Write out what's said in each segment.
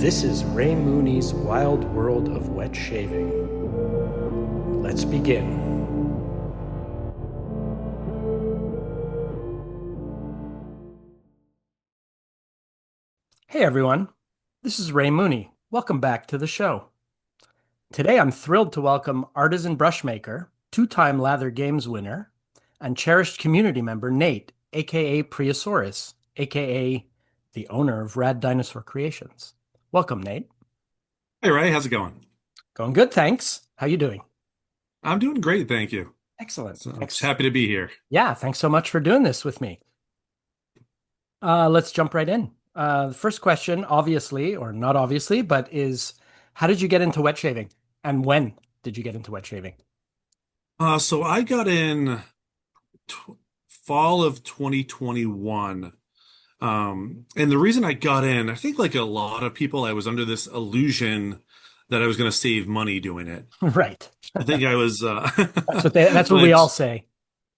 This is Ray Mooney's Wild World of Wet Shaving. Let's begin. Hey everyone, this is Ray Mooney. Welcome back to the show. Today I'm thrilled to welcome artisan brushmaker, two-time Lather Games winner, and cherished community member Nate, aka Priosaurus, aka the owner of Rad Dinosaur Creations. Welcome, Nate. Hey Ray, how's it going? Going good, thanks. How you doing? I'm doing great, thank you. Excellent. So I'm just Thanks. happy to be here. Yeah, thanks so much for doing this with me. Let's jump right in. The first question, obviously, or not obviously, but is how did you get into wet shaving? And when did you get into wet shaving? So I got in t fall of 2021. And the reason I got in, I think like a lot of people, I was under this illusion that I was going to save money doing it. Right. I think I was, That's what we like, all say.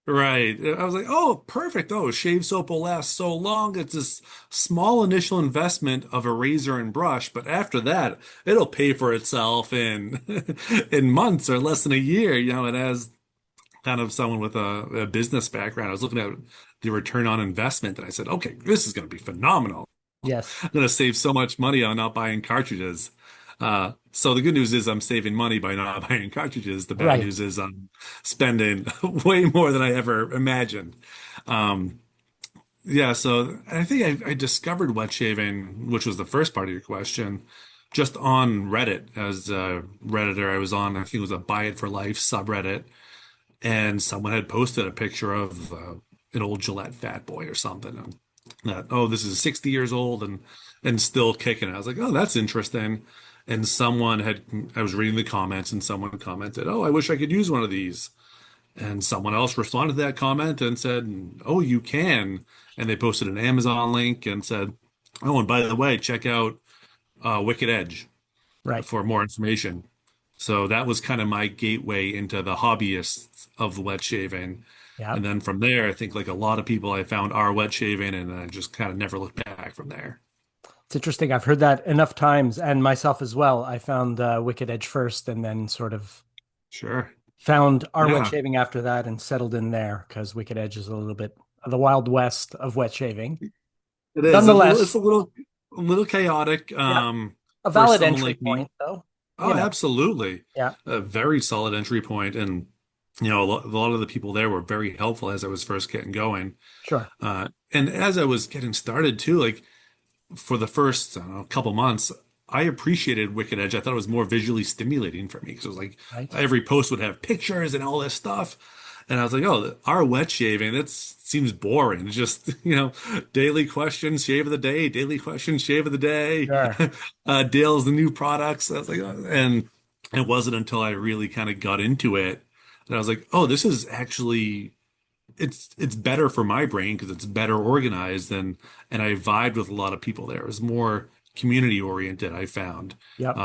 right. I was like, oh, perfect. Oh, shave soap will last so long. It's this small initial investment of a razor and brush, but after that, it'll pay for itself in in months or less than a year. And as kind of someone with a business background, I was looking at the return on investment and I said, okay, this is going to be phenomenal. Yes. I'm going to save so much money on not buying cartridges. So the good news is I'm saving money by not buying cartridges. The bad Right. news is I'm spending way more than I ever imagined. Um, yeah, so I think I discovered wet shaving, which was the first part of your question, just on Reddit. As a Redditor, I was on, I think it was a Buy It for Life subreddit, and someone had posted a picture of an old Gillette Fat Boy or something. And that, oh, this is 60 years old and still kicking. I was like, oh, that's interesting. And I was reading the comments and someone commented, oh, I wish I could use one of these. And someone else responded to that comment and said, oh, you can. And they posted an Amazon link and said, oh, and by the way, check out Wicked Edge Right. for more information. So that was kind of my gateway into the hobbyists of the wet shaving. Yeah. And then from there, I think like a lot of people I found are wet shaving, and I just kind of never looked back from there. It's interesting. I've heard that enough times, and myself as well. I found Wicked Edge first and then sort of Sure. found our wet Yeah, shaving after that and settled in there because Wicked Edge is a little bit the wild west of wet shaving. it is. It's Nonetheless, a little chaotic. yeah, a For valid someone entry like me. point, though. Oh, absolutely. Yeah, A very solid entry point, and a lot of the people there were very helpful as I was first getting going. sure. And as I was getting started too, like for the first, I don't know, couple months, I appreciated Wicked Edge. I thought it was more visually stimulating for me because it was like Right. every post would have pictures and all this stuff. And I was like, oh, our wet shaving, that seems boring. It's just, daily questions, shave of the day, daily questions, shave of the day, Sure. Dale's the new products. I was like, oh, and it wasn't until I really kind of got into it that I was like, oh, this is actually it's better for my brain because it's better organized and I vibed with a lot of people there. It was more community oriented, I found, Yep.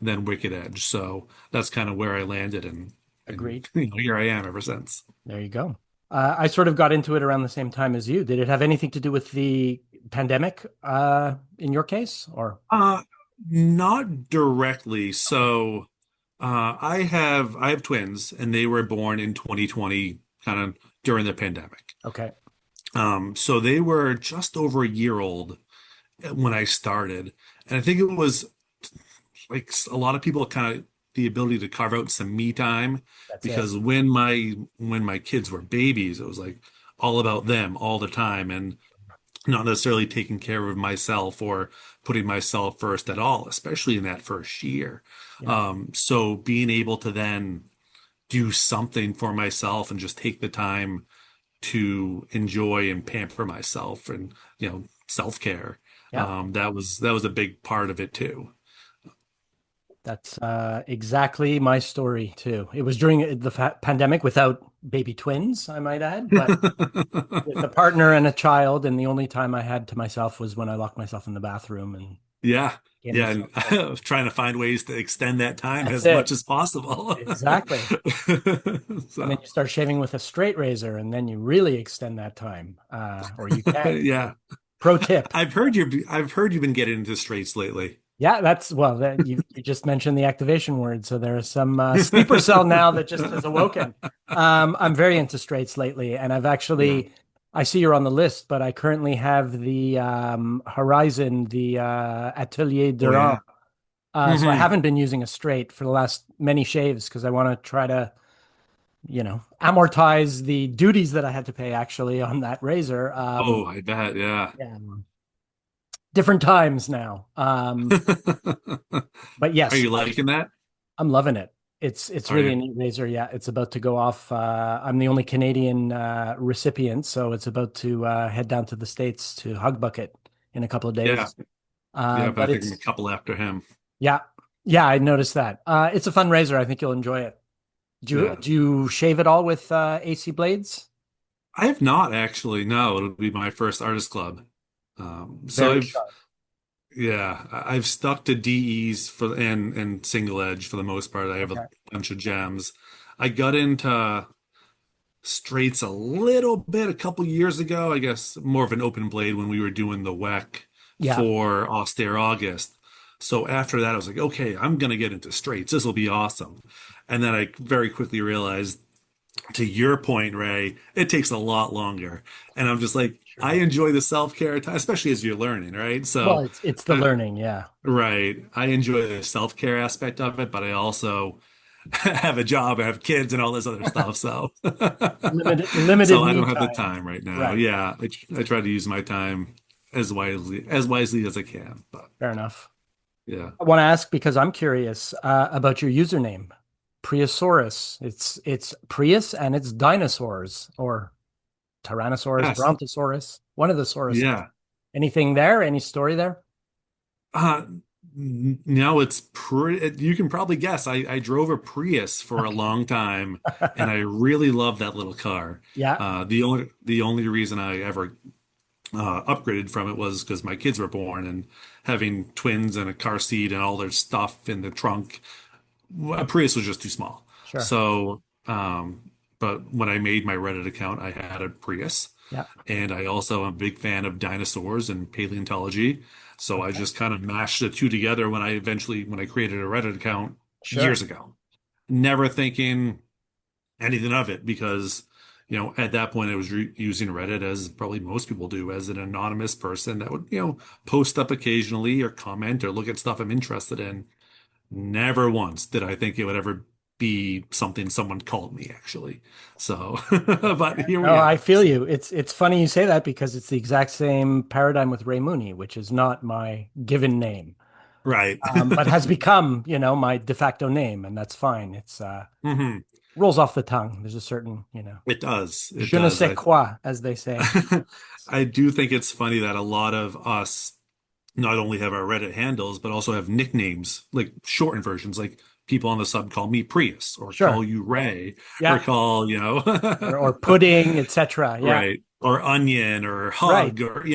than Wicked Edge. So that's kind of where I landed and Agreed. here I am ever since. There you go. I sort of got into it around the same time as you. Did it have anything to do with the pandemic, in your case, or? Uh Not directly. Okay. So I have twins and they were born in 2020, kind of during the pandemic. Okay. So they were just over a year old when I started. And I think it was like a lot of people kind of the ability to carve out some me time That's it. because when my kids were babies, it was like all about them all the time and not necessarily taking care of myself or putting myself first at all, especially in that first year. Yeah. So being able to then do something for myself and just take the time to enjoy and pamper myself and self-care. Yeah. That was a big part of it too. That's exactly my story too. It was during the pandemic without baby twins, I might add, but with a partner and a child, and the only time I had to myself was when I locked myself in the bathroom and Yeah. gave Yeah, myself and time. I was trying to find ways to extend that time That's as much it. as possible. Exactly. And then So, you start shaving with a straight razor, and then you really extend that time, or you can. yeah. Pro tip. I've heard you've been getting into straights lately. Yeah, that's well, you just mentioned the activation word. So there is some sleeper cell now that just has awoken. I'm very into straights lately, and Yeah. I see you're on the list, but I currently have the Horizon, the Atelier Oh Durand. yeah. So I Hmm. haven't been using a straight for the last many shaves because I want to try to, amortize the duties that I had to pay actually on that razor. Oh, I bet. Yeah. Yeah, different times now. But Are yes, you liking that? I'm loving it. It's Are really a you? neat razor. Yeah, it's about to go off. I'm the only Canadian recipient, so it's about to head down to the States to Hug Bucket in a couple of Yeah. days. Yeah, but I But think I'm a it's couple after him. yeah, yeah, I noticed that. It's a fun razor. I think you'll enjoy it. Yeah. Do you shave it all with AC blades? I have not actually. No, it'll be my first artist club. So Very I've sharp. Yeah, I've stuck to DEs for and single edge for the most part. I have a Okay. bunch of gems. I got into straights a little bit a couple years ago. I guess more of an open blade when we were doing the WEC Yeah, for Austere August. So after that, I was like, okay, I'm gonna get into straights. This will be awesome. And then I very quickly realized, to your point, Ray, it takes a lot longer. And I'm just like, I sure. enjoy the self-care time, especially as you're learning, right? Well, So, it's the uh, learning. Yeah, right, I enjoy the self-care aspect of it, but I also have a job, I have kids, and all this other stuff. So, limited so I me don't have the time. time right now. Right. Yeah, I try to use my time as wisely as I can. But Fair enough. yeah, I want to ask because I'm curious about your username, Priusaurus. It's Prius and it's dinosaurs or Tyrannosaurus, yes, Brontosaurus, one of the sauruses. yeah. Anything there? Any story there? Uh, no, it's pretty. You can probably guess. I drove a Prius for a Okay. long time, and I really love that little car. Yeah, The only reason I ever upgraded from it was because my kids were born, and having twins and a car seat and all their stuff in the trunk, a Prius was just too small. sure. So, but when I made my Reddit account, I had a Prius. Yeah. And I also am a big fan of dinosaurs and paleontology. So I Okay. just kind of mashed the two together when I created a Reddit account Sure. years ago. Never thinking anything of it because, at that point I was using Reddit as probably most people do, as an anonymous person that would, post up occasionally or comment or look at stuff I'm interested in. Never once did I think it would ever be something someone called me, actually. So, but here No, we I are. feel So, you. It's funny you say that because it's the exact same paradigm with Ray Mooney, which is not my given name, right. but has become, my de facto name, and that's fine. It's Hmm. rolls off the tongue. There's a certain, It does. It je ne does. sais quoi, as they say. I do think it's funny that a lot of us not only have our Reddit handles, but also have nicknames, like shortened versions. Like people on the sub call me Prius or call Sure. you Ray or Yeah. call, Or pudding, etc. Yeah. right. Or Onion or Right. Hug or,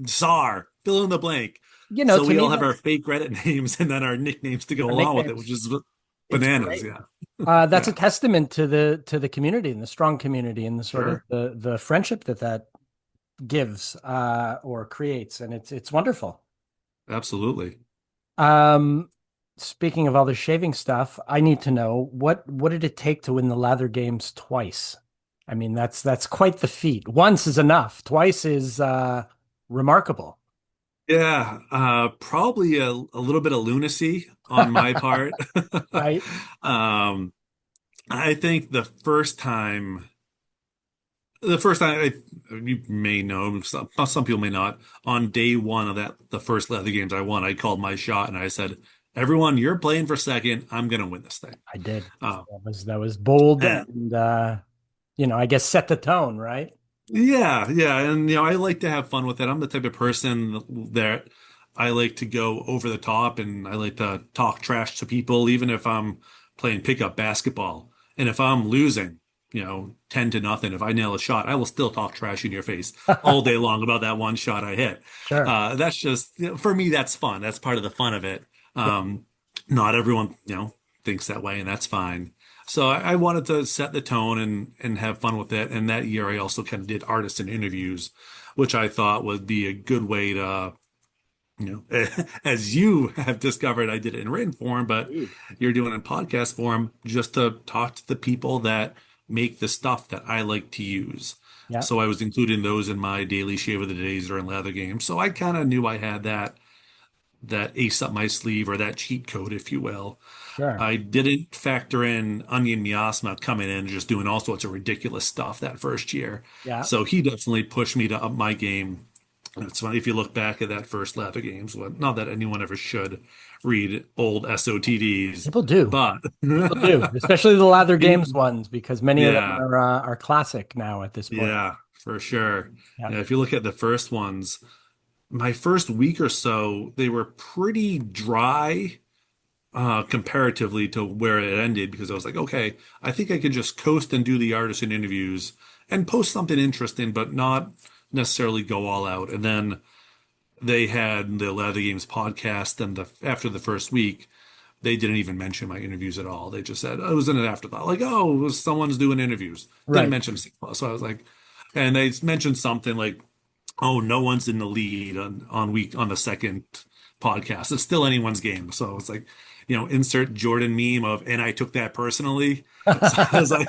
Czar, fill in the blank. So To we me, all have our fake Reddit names and then our nicknames to go our along with it, which nicknames. is It's bananas. great. Yeah. That's a Yeah. testament to the community and the strong community and the sort of Sure. the friendship that gives or creates, and it's wonderful. Absolutely. Um, Speaking of all the shaving stuff, I need to know what did it take to win the lather games twice? I mean, that's quite the feat. Once is enough. Twice is remarkable. Yeah, probably a little bit of lunacy on my part. Right? Um, I think the first time you may know, some people may not, on day one of the first leather games I won, I called my shot and I said, "Everyone, you're playing for second. I'm gonna win this thing." I did. Uh, That was bold and and I guess set the tone, right? Yeah, yeah, and I like to have fun with it. I'm the type of person that I like to go over the top and I like to talk trash to people, even if I'm playing pickup basketball. And if I'm losing, 10-0, if I nail a shot, I will still talk trash in your face all day long about that one shot I hit. Sure. That's just, for me, that's fun. That's part of the fun of it. Yeah. Not everyone, thinks that way, and that's fine. So I wanted to set the tone and have fun with it. And that year, I also kind of did artist and interviews, which I thought would be a good way to as you have discovered, I did it in written form, but Indeed. you're doing it in podcast form just to talk to the people that make the stuff that I like to use. Yeah, So I was including those in my daily shave of the days or in lather games. So I kind of knew I had that ace up my sleeve or that cheat code, if you will. sure. I didn't factor in Onion Miasma coming in and just doing all sorts of ridiculous stuff that first year. Yeah, So he definitely pushed me to up my game. It's funny if you look back at that first Lather Games, well, not that anyone ever should read old SOTDs, people do. but People do, especially the Lather Games He- ones, because many of them yeah, are classic now at this point. yeah, for sure. Yeah, Yeah, if you look at the first ones, my first week or so, they were pretty dry comparatively to where it ended because I was like, okay, I think I could just coast and do the artisan interviews and post something interesting, but not necessarily go all out. And then they had the Leather Games podcast, and after the first week, they didn't even mention my interviews at all. They just said, oh, it was in an afterthought, like, oh, someone's doing interviews. Didn't right. mention it. So I was like, and they mentioned something like, oh, no one's in the lead on the second podcast. It's still anyone's game. So it's like, insert Jordan meme of, and I took that personally. So I was like,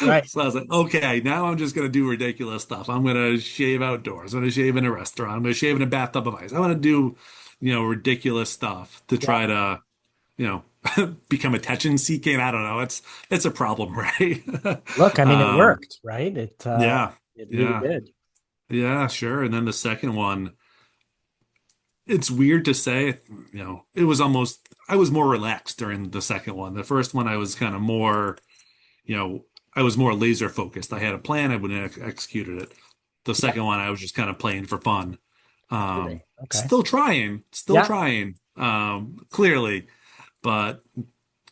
Right. so I was like, okay, now I'm just gonna do ridiculous stuff. I'm gonna shave outdoors. I'm gonna shave in a restaurant. I'm gonna shave in a bathtub of ice. I want to do, ridiculous stuff to Yeah. try to, you become attention seeking. I don't know. It's a problem, right? Look, I mean, it Um, worked, right? yeah, It really yeah. did. Yeah, sure. And then the second one, it's weird to say, it was almost, I was more relaxed during the second one. The first one, I was kind of more, you know, I was more laser focused. I had a plan, I would have executed it. The Yeah, second one, I was just kind of playing for fun. really. Okay. Still Yeah. trying, clearly, but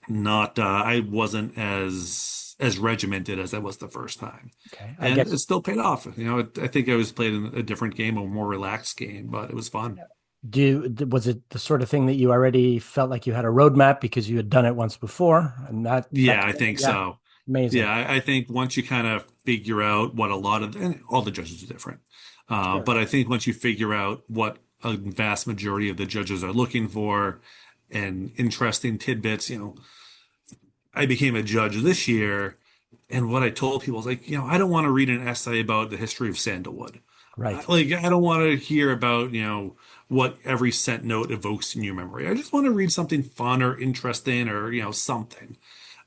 not, I wasn't as regimented as I was the first time. Okay. I And it guess still paid off. I think I was playing a different game, a more relaxed game, but it was fun. was it the sort of thing that you already felt like you had a roadmap because you had done it once before and that Yeah, I kind of, think yeah, so. Yeah, amazing. I think once you kind of figure out what a lot of, and all the judges are different, Sure. but I think once you figure out what a vast majority of the judges are looking for and interesting tidbits, I became a judge this year, and what I told people was like, I don't want to read an essay about the history of sandalwood. Right. I don't want to hear about, what every scent note evokes in your memory. I just want to read something fun or interesting or, something.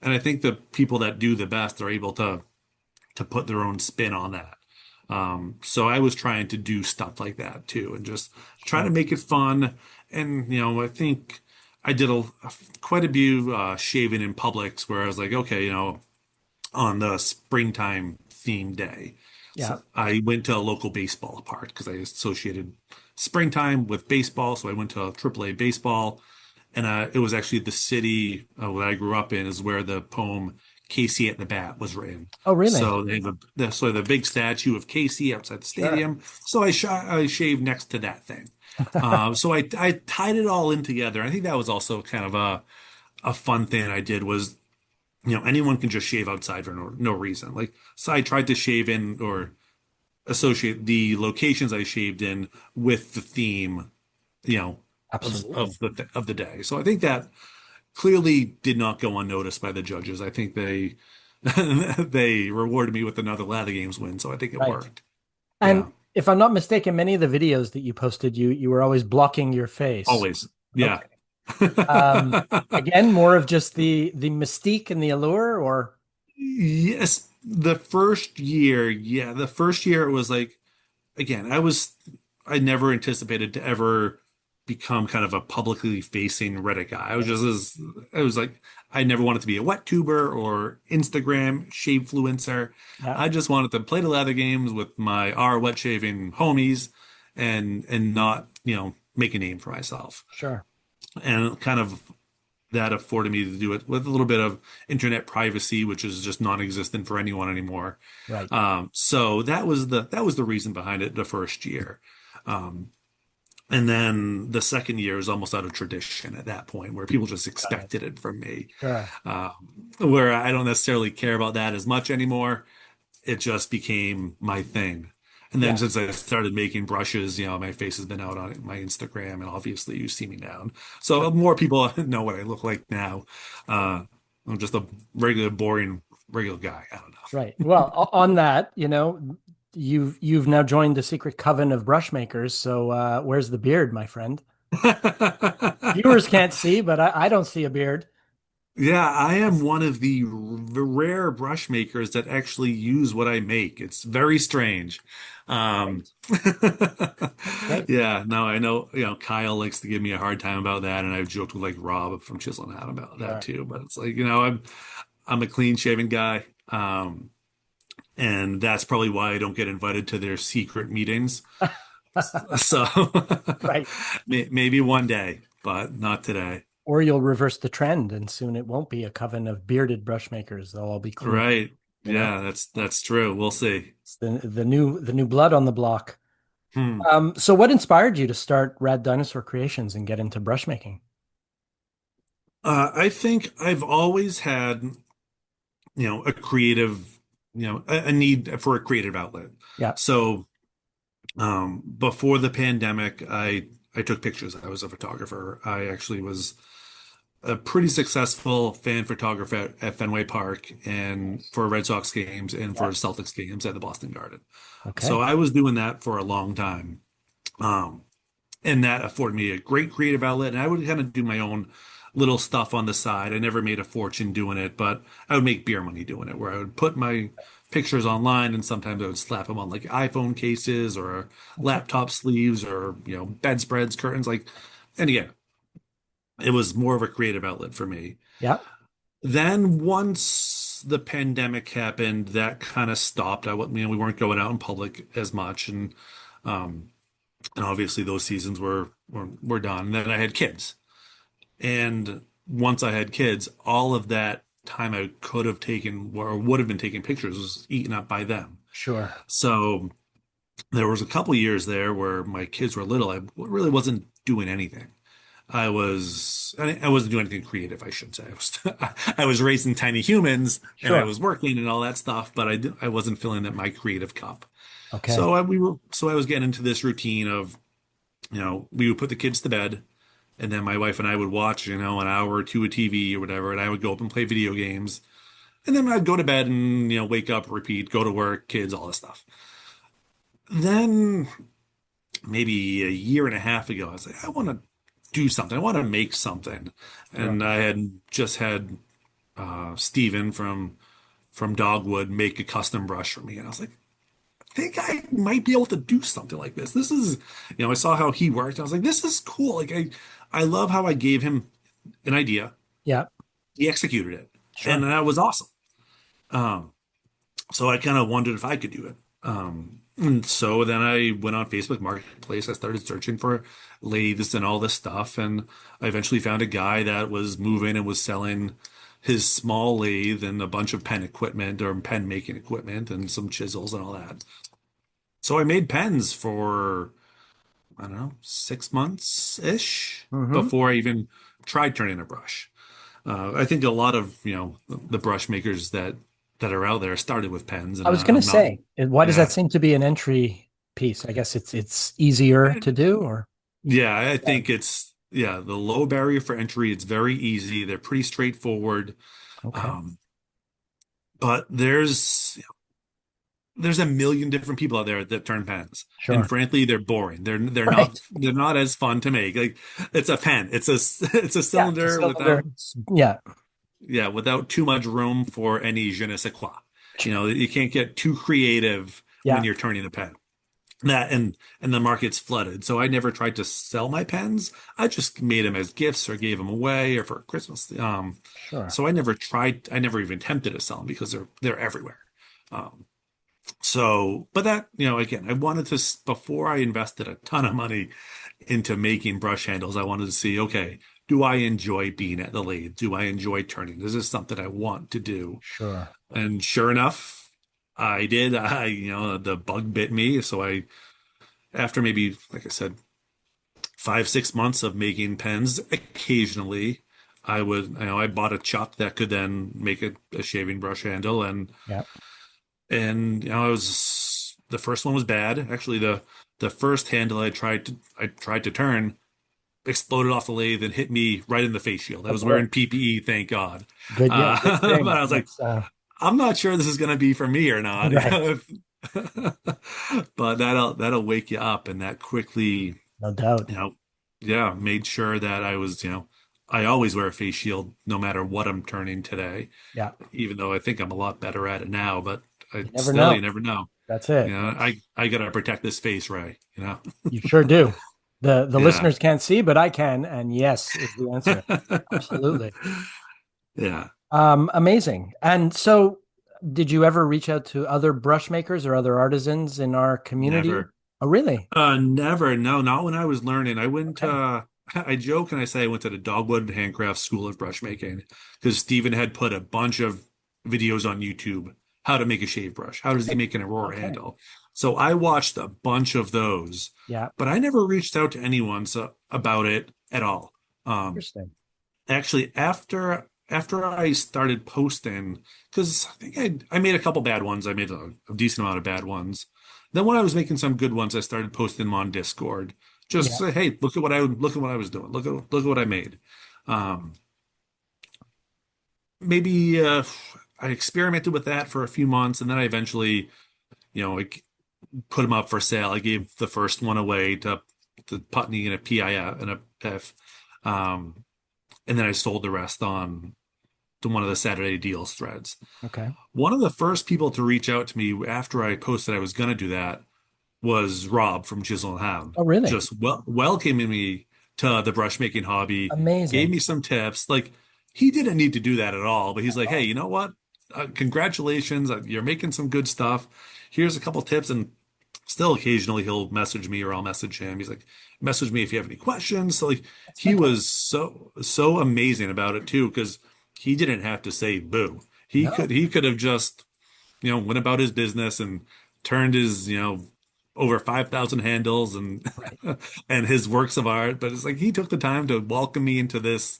And I think the people that do the best are able to put their own spin on that. So I was trying to do stuff like that too, and just try to Sure. make it fun. And I think I did quite a few shaving in Publix where I was like, okay, on the springtime theme day. Yeah. So I went to a local baseball park because I associated springtime with baseball. So I went to a AAA baseball, and it was actually the city that I grew up in is where the poem Casey at the Bat was written. Oh, really? So they have the big statue of Casey outside the Sure. stadium. So I shaved next to that thing. So I tied it all in together. I think that was also kind of a fun thing I did was anyone can just shave outside for no reason. Like, so I tried to shave in or associate the locations I shaved in with the theme, you know, Absolutely. of the day. So I think that clearly did not go unnoticed by the judges. I think they they rewarded me with another Lather Games win, so I think it Right. worked. Yeah, And if I'm not mistaken, many of the videos that you posted, you were always blocking your face. always. Yeah. Okay. Again, more of just the mystique and the allure, or Yes, the first year, yeah, the first year it was like again, I never anticipated to ever become kind of a publicly facing Reddit guy. I was like, I never wanted to be a wet tuber or Instagram shave fluencer. yeah, I just wanted to play the lather games with my R wet shaving homies and not, make a name for myself. sure. And kind of that afforded me to do it with a little bit of internet privacy, which is just non-existent for anyone anymore. Right. So that was the reason behind it the first year. Um, and then the second year was almost out of tradition at that point, where people just Got it. expected it from me. Sure. Where I don't necessarily care about that as much anymore. It just became my thing. And then Yeah. since I started making brushes, my face has been out on my Instagram, and obviously you see me now. Sure. So more people know what I look like now. Uh, I'm just a regular, boring, regular guy. I don't Right. Well, on that, you've now joined the secret coven of brush makers. So where's the beard, my friend? Viewers know. can't see, but I don't see a beard. Yeah, I am one of the rare brush makers that actually use what I make. It's very strange. Um, Great. That's great. yeah, no, I know, Kyle likes to give me a hard time about that, and I've joked with like Rob from Chiselin Hat about that Sure. too. But it's like, I'm a clean shaven guy. And that's probably why I don't get invited to their secret meetings. So Right. maybe one day, but not today. Or you'll reverse the trend and soon it won't be a coven of bearded brush makers. They'll all be clean, Right. you know? Yeah, that's true. We'll see. It's the new blood on the block. Hmm. So what inspired you to start Rad Dinosaur Creations and get into brush making? I think I've always had, a creative, a need for a creative outlet. Yeah. So, before the pandemic, I took pictures. I was a photographer. I actually was a pretty successful fan photographer at Fenway Park and for Red Sox games and Yeah. for Celtics games at the Boston Garden. So Okay. I was doing that for a long time. Um, and that afforded me a great creative outlet. And I would kind of do my own little stuff on the side. I never made a fortune doing it, but I would make beer money doing it, where I would put my pictures online, and sometimes I would slap them on like iPhone cases or Okay. laptop sleeves or bedspreads, curtains, like. And again, it was more of a creative outlet for me. Yeah. Then once the pandemic happened, that kind of stopped. We weren't going out in public as much, um, and obviously those seasons were done. And then I had kids, and once I had kids, all of that time I could have taken or would have been taking pictures was eaten up by them. Sure. So there was a couple years there where my kids were little. I really wasn't doing anything. I wasn't doing anything creative, I should say. I was raising tiny humans and I Sure. was working and all that stuff, but I wasn't filling up my creative cup. Okay. So I was getting into this routine of, we would put the kids to bed, and then my wife and I would watch, an hour or two of TV or whatever, and I would go up and play video games. And then I'd go to bed and, wake up, repeat, go to work, kids, all this stuff. Then maybe a year and a half ago, I was like, I want to do something. I want to make something. Sure. And I had just had Steven from Dogwood make a custom brush for me. And I was like, I think I might be able to do something like this. This is, I saw how he worked. I was like, this is cool. Like I love how I gave him an idea. Yeah. He executed it. And Sure. that was awesome. Um, so I kind of wondered if I could do it. And so then I went on Facebook Marketplace. I started searching for lathes and all this stuff. And I eventually found a guy that was moving and was selling his small lathe and a bunch of pen equipment or pen making equipment and some chisels and all that. So I made pens for, I don't know, 6 months ish Hmm. before I even tried turning a brush. I think a lot of, the brush makers that are out there started with pens, I and was going to I'm not. say, why does that Yeah. seem to be an entry piece? I guess it's easier to do, or Yeah, I yeah. think yeah, the low barrier for entry. It's very easy. They're pretty straightforward. Okay. Um, but there's a million different people out there that turn pens. And Sure. frankly, they're boring. They're not Right. they're not as fun to make. Like it's a pen. It's a Yeah. It's a cylinder cylinder. without Yeah. yeah, without too much room for any je ne sais quoi. You can't get too creative when Yeah. you're turning a pen. That and the market's flooded. So I never tried to sell my pens. I just made them as gifts or gave them away or for Christmas. Sure. So I never even attempted to sell them because they're everywhere. Um, so, but that, again, I wanted to, before I invested a ton of money into making brush handles, I wanted to see, okay, do I enjoy being at the lathe? Do I enjoy turning? Is this something I want to do? Sure. And sure enough, I did. The bug bit me. So after maybe, like I said, 5, 6 months of making pens, occasionally I bought a chuck that could then make a shaving brush handle, Yeah. and I was the first one was bad. Actually, the first handle I tried to turn exploded off the lathe and hit me right in the face shield. I Oh was boy. wearing PPE, thank God. Good, yeah, good But thing. I was like, That's I'm not sure this is going to be for me or not. right. But that'll wake you up, and that quickly, No doubt. you know, yeah, made sure that I always wear a face shield no matter what I'm turning today, Yeah. even though I think I'm a lot better at it now, but You never still, you know. never know. That's You it. know, I gotta protect this face, Ray, you know? You sure do. The Yeah. listeners can't see, but I can, and yes is the answer. Absolutely. Yeah. Amazing. And so, did you ever reach out to other brush makers or other artisans in our community? Never. Oh, really? Never. No, not when I was learning. I went, Okay. I joke and I say I went to the Dogwood Handcraft School of Brush Making because Stephen had put a bunch of videos on YouTube, how to make a shave brush, how does he make an Aurora Okay. handle. So I watched a bunch of those, Yeah. but I never reached out to anyone about it at all. Um, Interesting. Actually, after I started posting, because I think I made a couple bad ones. I made a decent amount of bad ones. Then when I was making some good ones, I started posting them on Discord. Just Yeah. say, hey, look at what I was doing. Look at what I made. Um, Maybe I experimented with that for a few months, and then I eventually, I put them up for sale. I gave the first one away to Putney and a PIF and a PIF, and then I sold the rest on to one of the Saturday deals threads. Okay. One of the first people to reach out to me after I posted I was going to do that was Rob from Chisel and Hound. Oh, really? Just welcoming me to the brush making hobby, gave Amazing. me some tips. Like he didn't need to do that at all, but he's like, "Hey, Oh, you know what? Congratulations, you're making some good stuff. Here's a couple tips." And still occasionally he'll message me or I'll message him. He's like, "Message me if you have any questions." So like that's he fantastic. was so amazing about it too, because he didn't have to say boo. He No. could he could have just went about his business and turned his, over 5,000 handles and Right. and his works of art. But it's like he took the time to welcome me into this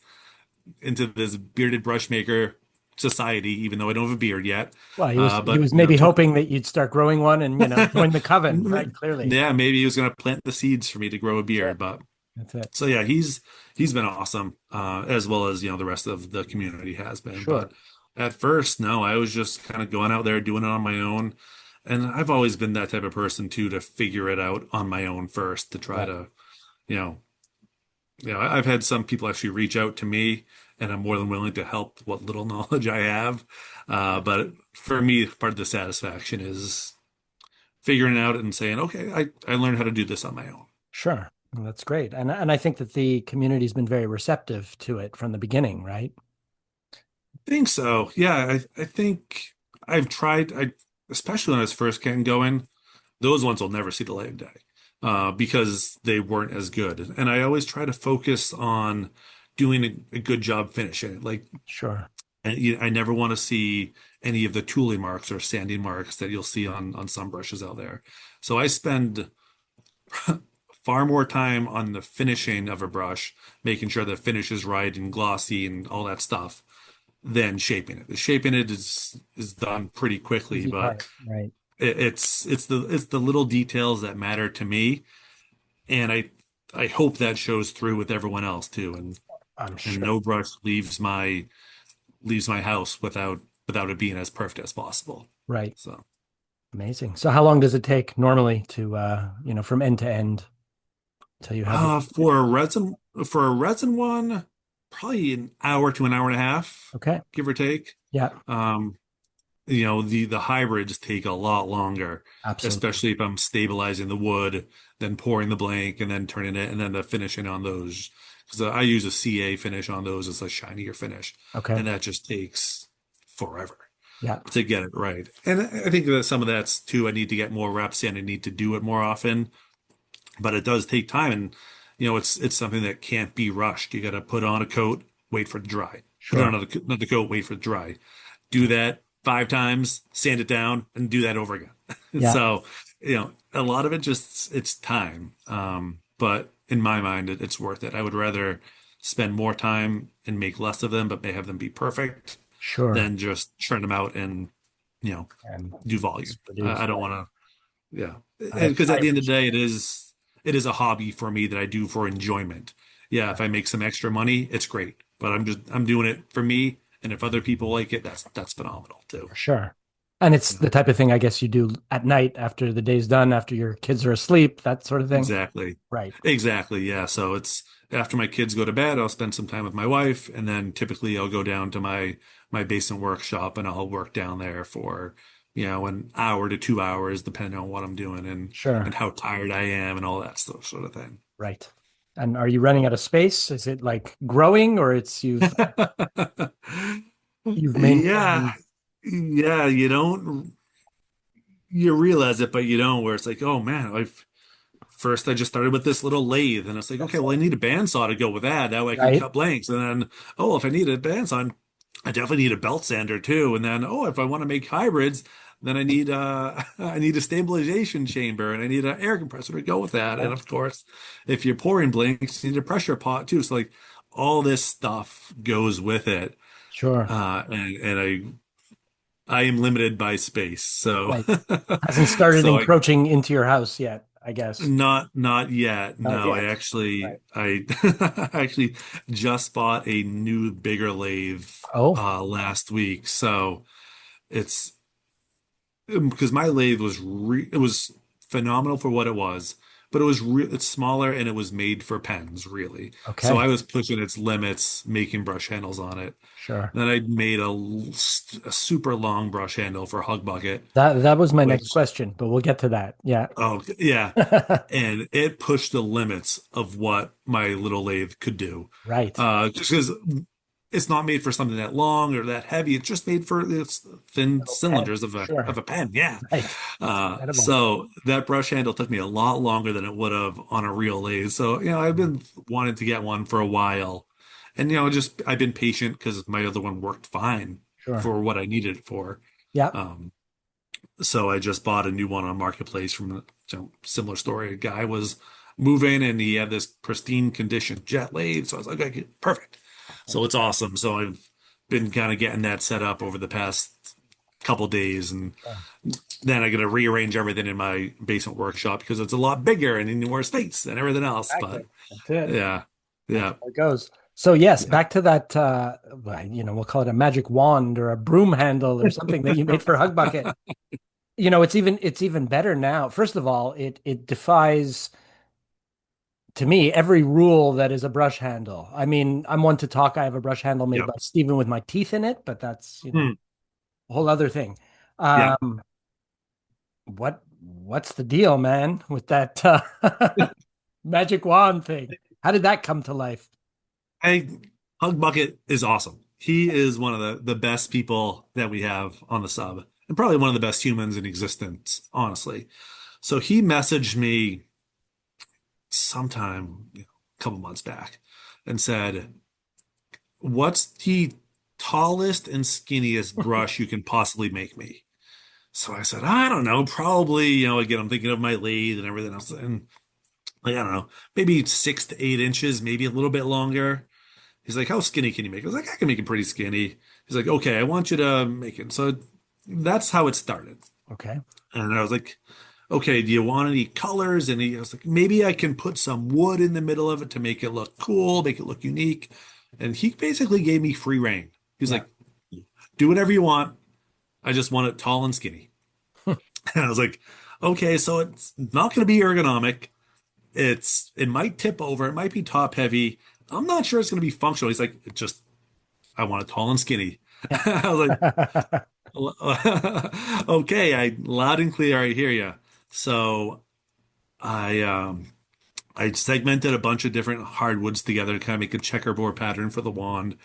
bearded brush maker society, even though I don't have a beard yet. Well, he But was maybe took hoping that you'd start growing one and, join the coven, right? Clearly. yeah, maybe he was gonna plant the seeds for me to grow a That's it. beard. But That's it. so yeah, he's been awesome, as well as the rest of the community has been. But Sure. at first, no, I was just kind of going out there doing it on my own, and I've always been that type of person too, to figure it out on my own first, to try Right. to, you know, I've had some people actually reach out to me, and I'm more than willing to help what little knowledge I have. But for me, part of the satisfaction is figuring it out and saying, okay, I learned how to do this on my own. Sure. Well, that's great. And I think that the community's been very receptive to it from the beginning, right? Think so. Yeah, I think I've tried, especially when I was first getting going, those ones will never see the light of day, because they weren't as good. And I always try to focus on doing a good job finishing it. Like, Sure. I never want to see any of the tooling marks or sanding marks that you'll see on some brushes out there. So I spend far more time on the finishing of a brush, making sure the finish is right and glossy and all that stuff, than shaping it. The shaping it is done pretty quickly, Easy but part. Right. it's the little details that matter to me, and I hope that shows through with everyone else too. I'm And sure. no brush leaves my house without it being as perfect as possible. Right. So, Amazing. So how long does it take normally to, from end to end till you have the, for a resin one, probably an hour to an hour and a half, okay. give or take. Yeah, Um, the hybrids take a lot longer, absolutely. especially if I'm stabilizing the wood, then pouring the blank, and then turning it, and then the finishing on those. Because I use a CA finish on those, it's a shinier finish, Okay. and that just takes forever Yeah, to get it right. And I think that some of that's too, I need to get more reps in, I need to do it more often, but it does take time, and it's something that can't be rushed. You got to put on a coat, wait for it to dry. Put on sure. another coat, wait for it to dry. Do that 5 times, sand it down, and do that over again. Yeah, So, a lot of it just it's time. But in my mind, it's worth it. I would rather spend more time and make less of them, but may have them be perfect, sure. than just churn them out and you know And do it's volume. I produced, don't right? want to. Yeah. I Because I at the end of the appreciate day, it. it is a hobby for me that I do for enjoyment. Yeah, if I make some extra money, it's great. But I'm doing it for me, and if other people like it, that's phenomenal too. For sure. And it's Yeah. the type of thing I guess you do at night after the day's done, after your kids are asleep, that sort of thing. Exactly. Right. Exactly. Yeah. So it's after my kids go to bed, I'll spend some time with my wife, and then typically I'll go down to my basement workshop and I'll work down there for, an hour to 2 hours, depending on what I'm doing and Sure. how tired I am and all that stuff sort of thing. Right. And are you running out of space? Is it like growing or it's you've Yeah. maintained? Yeah, you realize it, but you don't, where it's like, oh man, I just started with this little lathe, and it's like, okay, That's well, I it. need a bandsaw to go with that. That way I can Right. cut blanks. And then, oh, if I need a bandsaw, I definitely need a belt sander too. And then, oh, if I want to make hybrids, then I need I need a stabilization chamber and I need an air compressor to go with that. And Right. of course, if you're pouring blanks, you need a pressure pot too. So like all this stuff goes with it. Sure. And I am limited by space. So Right. Hasn't started so I encroaching into your house yet, I guess. not yet. Not No, yet. Right. I actually just bought a new bigger lathe Oh, last week. So it's because my lathe it was phenomenal for what it was, but it's smaller and it was made for pens, really. So okay. I was pushing its limits making brush handles on it. Sure. Then I made a super long brush handle for Hug Bucket, That was my next which, question, but we'll get to that. Yeah. oh yeah, and it pushed the limits of what my little lathe could do. Right. Just because it's not made for something that long or that heavy. It's just made for its thin Little pen. cylinders of Sure. a pen. Yeah. Right. That's incredible. So that brush handle took me a lot longer than it would have on a real lathe. So, I've been wanting to get one for a while. And, just I've been patient because my other one worked fine Sure. for what I needed it for. Yeah. Um, so I just bought a new one on Marketplace from a similar story. A guy was moving and he had this pristine condition jet lathe. So I was like, okay, perfect. So it's awesome. So I've been kind of getting that set up over the past couple days, and Sure. then I got to rearrange everything in my basement workshop because it's a lot bigger and need more space and everything else. Exactly. But That's it. yeah, That's yeah, how it goes. So yes, yeah. back to that well, we'll call it a magic wand or a broom handle or something that you made for Hug Bucket. It's even better now. First of all, it defies to me every rule that is a brush handle. I mean, I'm one to talk. I have a brush handle made Yep. by Steven with my teeth in it, but that's, Hmm. a whole other thing. Yeah. What's the deal, man, with that magic wand thing? How did that come to life? I Hug Bucket is awesome. He is one of the best people that we have on the sub, and probably one of the best humans in existence, honestly. So he messaged me sometime, a couple months back and said, "What's the tallest and skinniest brush you can possibly make me?" So I said, "I don't know, probably, again, I'm thinking of my lathe and everything else, and like, I don't know, maybe 6 to 8 inches, maybe a little bit longer." He's like, "How skinny can you make it?" I was like, "I can make it pretty skinny." He's like, "Okay, I want you to make it." So that's how it started. Okay. And I was like, "Okay, do you want any colors?" And I was like, "Maybe I can put some wood in the middle of it to make it look cool, make it look unique." And he basically gave me free reign. He's Yeah. like, "Do whatever you want. I just want it tall and skinny." And I was like, "Okay, so it's not going to be ergonomic. It might tip over. It might be top heavy. I'm not sure it's going to be functional." He's like, "It just I want it tall and skinny." Yeah. I was like, "Okay, I loud and clear. I hear you." So I segmented a bunch of different hardwoods together to kind of make a checkerboard pattern for the wand,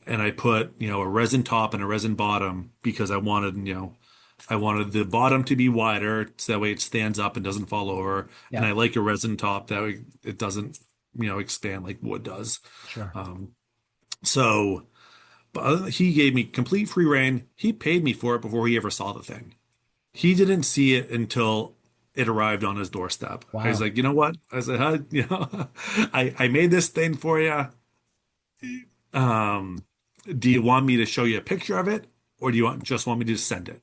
and I put a resin top and a resin bottom because I wanted the bottom to be wider so that way it stands up and doesn't fall over, and Yeah. I like a resin top that way it doesn't expand like wood does. Sure. Um, so. But he gave me complete free reign. He paid me for it before he ever saw the thing. He didn't see it until it arrived on his doorstep. I was Wow. like, "You know what?" I said, I made this thing for you. Um, do you want me to show you a picture of it, or do you just want me to send it?"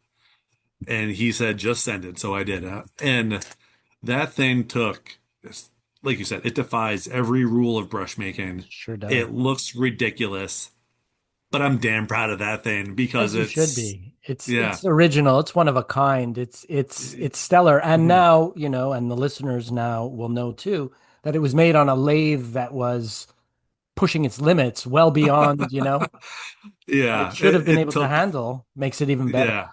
And he said, just send it. So I did. And that thing took, like you said, it defies every rule of brush making. Sure does. It looks ridiculous, but I'm damn proud of that thing because As you should it's, be. It's yeah. it's original. It's one of a kind. It's stellar. And Mhm. now, and the listeners now will know too that it was made on a lathe that was pushing its limits well beyond, what it Yeah, should have been it able to took, handle, makes it even better. yeah,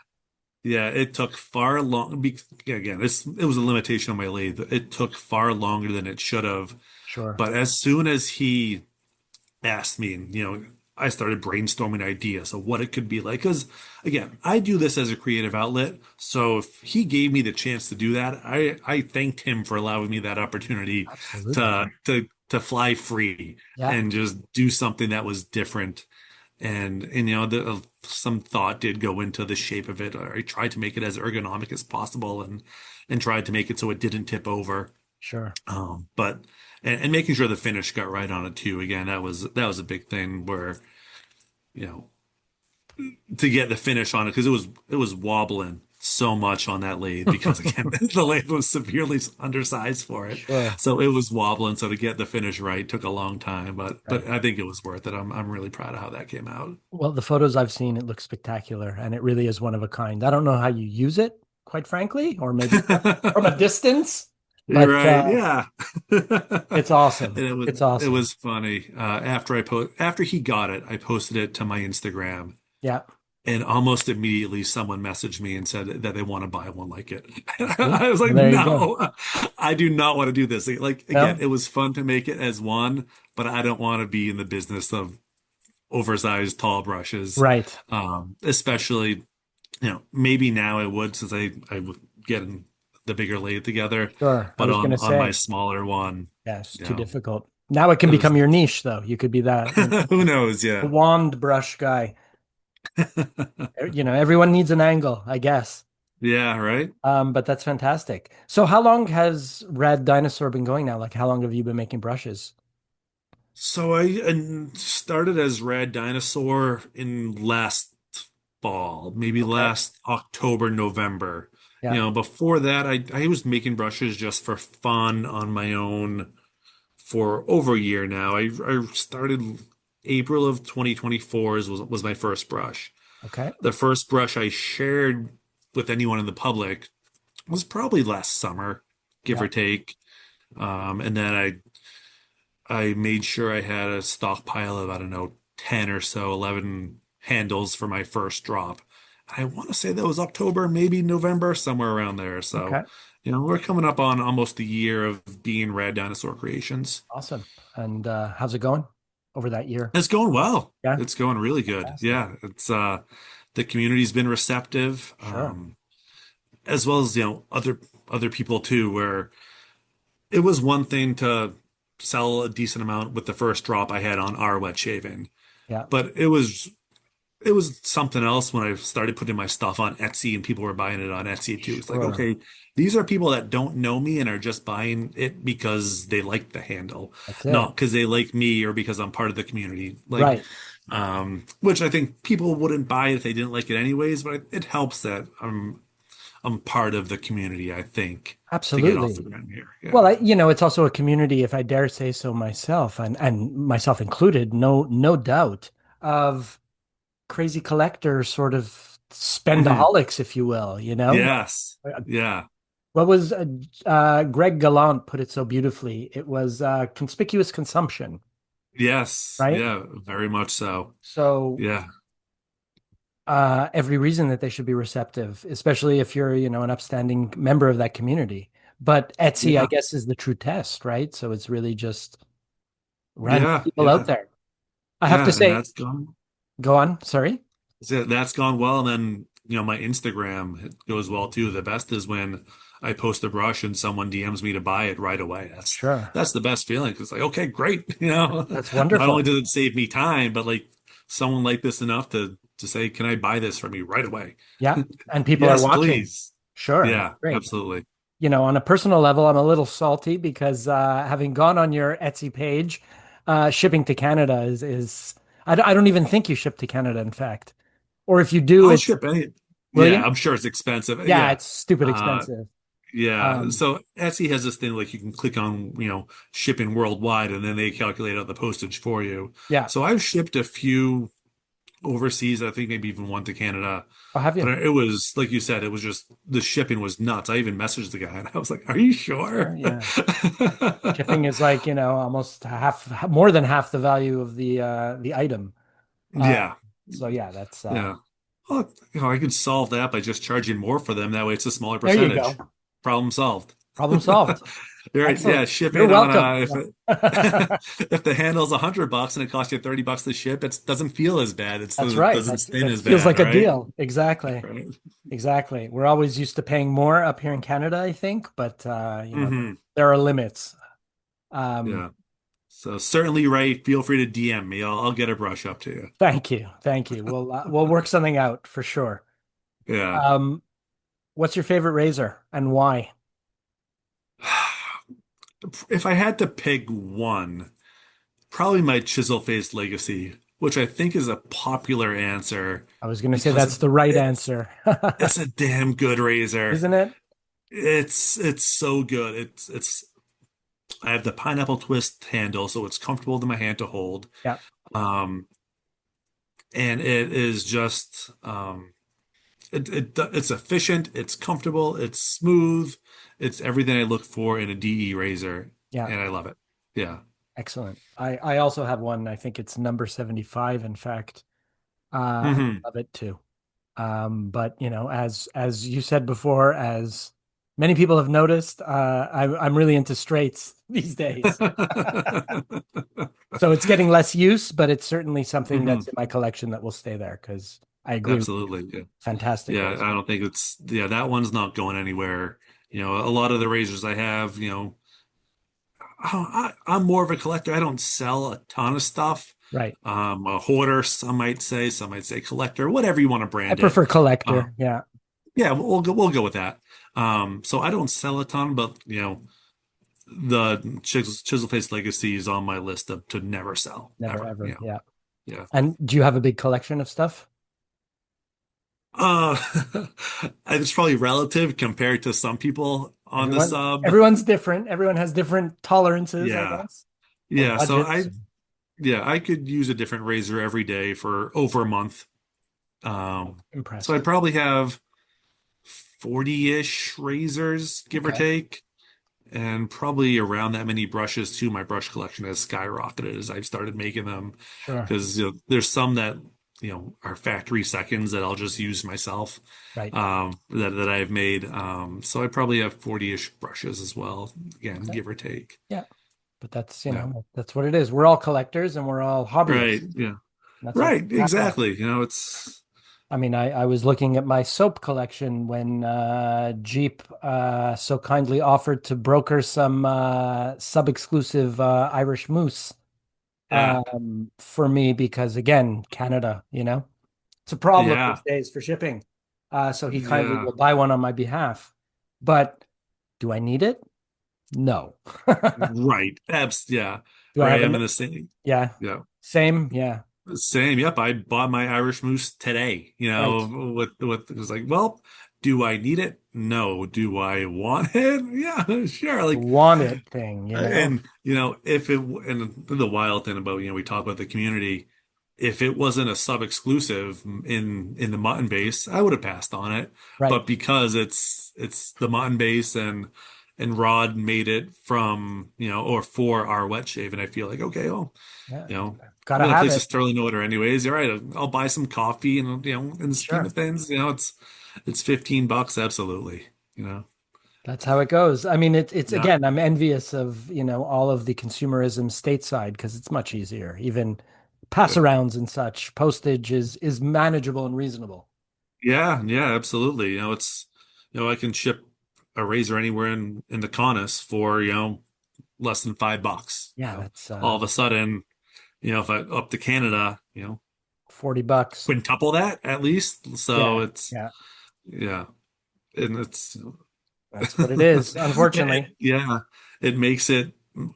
yeah, it took far long. Again, it was a limitation on my lathe. It took far longer than it should have. Sure. But as soon as he asked me, and I started brainstorming ideas of what it could be like. Because again, I do this as a creative outlet. So if he gave me the chance to do that, I thanked him for allowing me that opportunity Absolutely. to fly free Yeah, and just do something that was different. And some thought did go into the shape of it. I tried to make it as ergonomic as possible and tried to make it so it didn't tip over. sure. But and making sure the finish got right on it too. Again, that was a big thing where, you know, to get the finish on it because it was wobbling so much on that lathe because again the lathe was severely undersized for it. Sure. So it was wobbling. So to get the finish right took a long time, but Right. I think it was worth it. I'm really proud of how that came out. Well, the photos I've seen, it looks spectacular and it really is one of a kind. I don't know how you use it, quite frankly, or maybe from a distance, You're but right. Yeah. it's And awesome. it was It's it awesome. was funny. After he got it, I posted it to my Instagram. Yeah. And almost immediately, someone messaged me and said that they want to buy one like it. See? I was Well, like, there you go. no, I do not want to do this. Like, again, No? it was fun to make it as one, but I don't want to be in the business of oversized tall brushes. Right. Especially, maybe now I would since I would get in the bigger lathe together, Sure. I but was going to on my say, smaller one, yeah, it's you too know, difficult. Now it can it was, become your niche, though. You could be that, who knows? the Yeah. wand brush guy. Everyone needs an angle, I guess. Yeah, right. But that's fantastic. So how long has Rad Dinosaur been going now? Like, how long have you been making brushes? So I started as Rad Dinosaur in last fall, maybe Okay. last October, November. Yeah. Before that, I was making brushes just for fun on my own for over a year now. I started April of 2024 was my first brush. Okay. The first brush I shared with anyone in the public was probably last summer, give Yeah. or take. And then I made sure I had a stockpile of, I don't know, 10 or so, 11 handles for my first drop. I want to say that was October, maybe November, somewhere around there. So, Okay. we're coming up on almost a year of being Rad Dinosaur Creations. Awesome. And how's it going over that year? It's going well. Yeah. It's going really good. Fantastic. Yeah, it's the community's been receptive, Sure. as well as, other people too, where it was one thing to sell a decent amount with the first drop I had on our wet shaving. Yeah. But it was something else when I started putting my stuff on Etsy and people were buying it on Etsy too. It's like, Sure. okay, these are people that don't know me and are just buying it because they like the handle, That's it. not because they like me or because I'm part of the community. Like, Right. which I think people wouldn't buy if they didn't like it anyways, but it helps that I'm part of the community, I think, to get off the Absolutely. ground here. Well, Yeah. it's also a community, if I dare say so myself, and myself included, no doubt, of crazy collectors, sort of Mhm. spendaholics, if you will, Yes. Uh, Yeah. What was Greg Gallant put it so beautifully? It was conspicuous consumption, Yes. right? Yeah. Very much so. So Yeah. every reason that they should be receptive, especially if you're, an upstanding member of that community. But Etsy, I Yeah. guess, is the true test, right? So it's really just random Yeah. people out Yeah. there. I have to Yeah. And say, that's gone. go on. Sorry. That's gone well. And then, my Instagram it goes well too. The best is when I post a brush and someone DMs me to buy it right away. That's Sure. that's the best feeling. 'Cause it's like, okay, great. That's Not only wonderful. does it save me time, but like someone like this enough to say, can I buy this from you right away? Yeah. And people are Yes, watching. please. Sure. That's Yeah, great. absolutely. On a personal level, I'm a little salty because having gone on your Etsy page, shipping to Canada I don't even think you ship to Canada, in fact. Or if you do, I'll it's ship any. Will Yeah, you? I'm sure it's expensive. Yeah, Yeah. it's stupid Uh, expensive. yeah. Um, So Etsy has this thing like you can click on, shipping worldwide and then they calculate out the postage for you. yeah. So I've shipped a few overseas, I think maybe even one to Canada. I'll have But you. it was, like you said, it was just the shipping was nuts. I even messaged the guy and I was like, "Are you sure?" Sure. Yeah. Shipping is like, almost more than half the value of the item. Uh, Yeah. so yeah, that's Yeah. Well, I could solve that by just charging more for them. That way it's a smaller there you percentage. go. Problem solved. Problem solved. Right. Yeah. Excellent. You're Shipping on welcome. if if the handle's $100 and it costs you $30 to ship, it doesn't feel as bad. That's It right. doesn't sting That as feels bad, like a right? deal. Exactly. Right. Exactly. We're always used to paying more up here in Canada, I think, but Hmm. there are limits. Um, Yeah. So certainly, right. Feel free to DM me. I'll get a brush up to you. Thank you. Thank you. We'll work something out for sure. Yeah. Um, what's your favorite razor and why? If I had to pick one, probably my chisel face legacy, which I think is a popular answer I was going to say because that's the right it's answer. it's a damn good razor. Isn't it? It's so good. It's I have the pineapple twist handle, so it's comfortable to my hand to hold. Yeah. Um, and it is just it's efficient, it's comfortable, it's smooth, it's everything I look for in a DE razor, Yeah. and I love it. Yeah. Excellent. I also have one. I think it's number 75, in fact. And Hmm. I love it too. But as you said before, as many people have noticed, I'm really into straights these days. So it's getting less use, but it's certainly something Hmm. that's in my collection that will stay there because I agree with you. Absolutely. Yeah. Fantastic Yeah. razor. I don't think yeah, that one's not going anywhere. A lot of the razors I have, I'm more of a collector. I don't sell a ton of stuff. Right. A hoarder, some might say collector, whatever you want to I brand it. prefer collector. Um, Yeah. yeah, we'll go with that. So I don't sell a ton, but the Chisel Face Legacy is on my list of to never sell Never ever. ever. Yeah. Yeah. And do you have a big collection of stuff? Uh, it's probably relative compared to some people on the sub. Everyone's different. Everyone has different tolerances, I Yeah. guess, or Yeah. budgets. I could use a different razor every day for over a month. So I'd Impressive. probably have 40-ish razors, give or Okay. take, and probably around that many brushes too. My brush collection has skyrocketed as I've started making them Sure. because there's some that are factory seconds that I'll just use myself Right. that I've made. So I probably have 40-ish brushes as well, again, Okay. give or take. Yeah. But that's, Yeah. that's what it is. We're all collectors and we're all Right. hobbyists. Yeah. That's what Right. after all. Exactly. It's I mean, I was looking at my soap collection when Jeep so kindly offered to broker some sub-exclusive Irish moose yeah. for me because, again, Canada, it's a problem these Yeah. days for shipping. So he kindly Yeah. will buy one on my behalf. But do I need it? No. Right. Yeah. Do I have Right. an? I'm in the same. Yeah. Yeah. Same. Yeah. Same. Yep. I bought my Irish Moose today. Right. With it was like, well, do I need it? No. Do I want it? Yeah, sure. The Like, want it thing. and if it and the wild thing about we talk about the community, if it wasn't a sub exclusive in the mutton base, I would have passed on it. Right. But because it's the mutton base and Rod made it from or for our wet shave, and I feel like okay, well. Yeah. You know, I'm Gotta gonna have place a it. sterling order anyways. You're right. I'll buy some coffee and in the scheme of Sure. things, it's $15. Absolutely. You know. That's how it goes. I mean, it's Yeah. again, I'm envious of, all of the consumerism stateside because it's much easier. Even pass Yeah. arounds and such, postage is manageable and reasonable. Yeah. Yeah. Absolutely. I can ship a razor anywhere in the Conus for less than $5. Yeah, that's All of a sudden, if I up to Canada, $40. quintuple that at least. So Yeah, it's yeah. yeah, and it's That's what it is, unfortunately. yeah, it makes it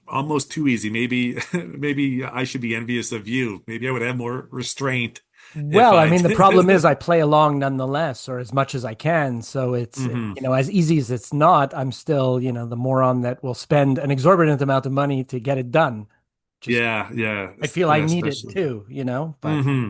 almost too easy. Maybe, maybe I should be envious of you. Maybe I would have more restraint. if Well, I I mean, the problem is did. I play along nonetheless, or as much as I can. So it's, Hmm. as easy as it's not, I'm still, the moron that will spend an exorbitant amount of money to get it done. Just, Yeah, yeah, I feel I yeah, need it especially. too, but Hmm.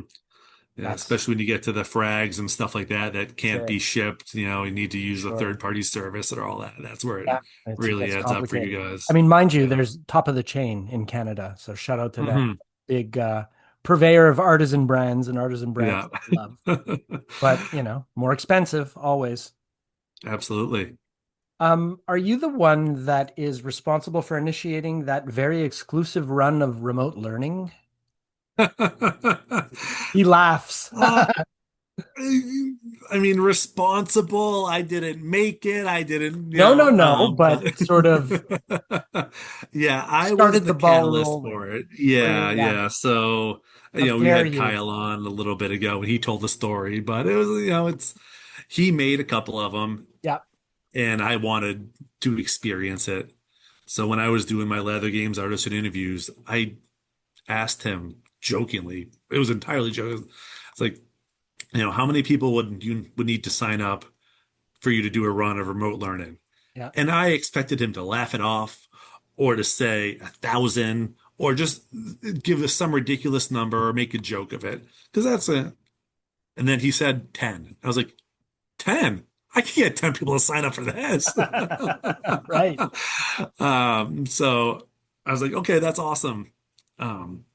Yeah, that's, especially when you get to the frags and stuff like that that that's can't it. be shipped. You need to use a Sure. third party service or all that. That's where it Yeah, it really gets adds up for you complicated. I guys. mean, mind you, Yeah. there's top of the chain in Canada. So shout out to that Hmm. big purveyor of artisan brands and artisan brands Yeah. that I love. But, more expensive always. Absolutely. Are you the one that is responsible for initiating that very exclusive run of remote learning? He laughs. Uh, I mean, responsible. I didn't make it. I didn't, No, no, no, but but sort of yeah, I was started the the ball catalyst for rolling. it. Yeah, Yeah. yeah. So, How we dare had you? Kyle on a little bit ago and he told the story, but it was, he made a couple of them Yeah, and I wanted to experience it. So when I was doing my Leather Games artisan interviews, I asked him jokingly, it was entirely joking. It's like, how many people would need to sign up for you to do a run of remote learning? yeah. And I expected him to laugh it off or to say 1,000 or just give us some ridiculous number or make a joke of it. Because that's it. And then he said 10. I was like, 10? I can't get 10 people to sign up for this. Right. So I was like, okay, that's awesome. Um,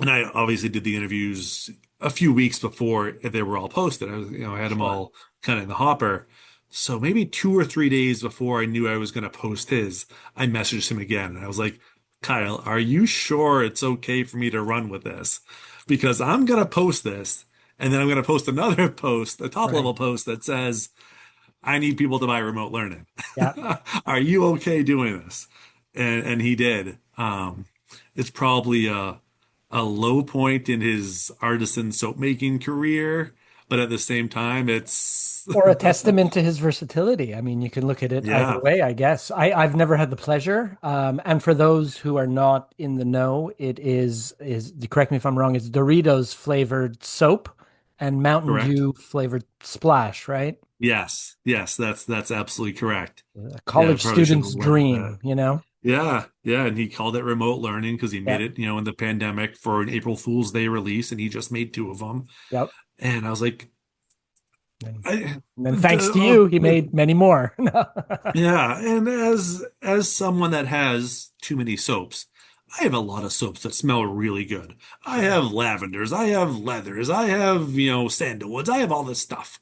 and I obviously did the interviews a few weeks before they were all posted. I had them Sure. all kind of in the hopper. So maybe 2 or 3 days before I knew I was going to post his, I messaged him again. And I was like, Kyle, are you sure it's okay for me to run with this? Because I'm going to post this. And then I'm going to post another post, a top Right. level post that says, I need people to buy remote learning. Yeah. Are you okay doing this? And he did. It's probably a low point in his artisan soap making career, but at the same time, it's Or a testament to his versatility. I mean, you can look at it either yeah, way, I guess. I've never had the pleasure. And for those who are not in the know, it is correct me if I'm wrong, it's Doritos flavored soap and Mountain correct. Dew flavored splash, right? Yes, yes, that's absolutely correct. A Yeah, I college probably should have student's led with that. dream, you know? Yeah, yeah, and he called it remote learning because he made Yep. it, in the pandemic for an April Fool's Day release, and he just made two of them. Yep. And I was like, And, I, and then thanks to you, he made many more. yeah, and as someone that has too many soaps, I have a lot of soaps that smell really good. I Sure. have lavenders, I have leathers, I have, sandalwoods, I have all this stuff.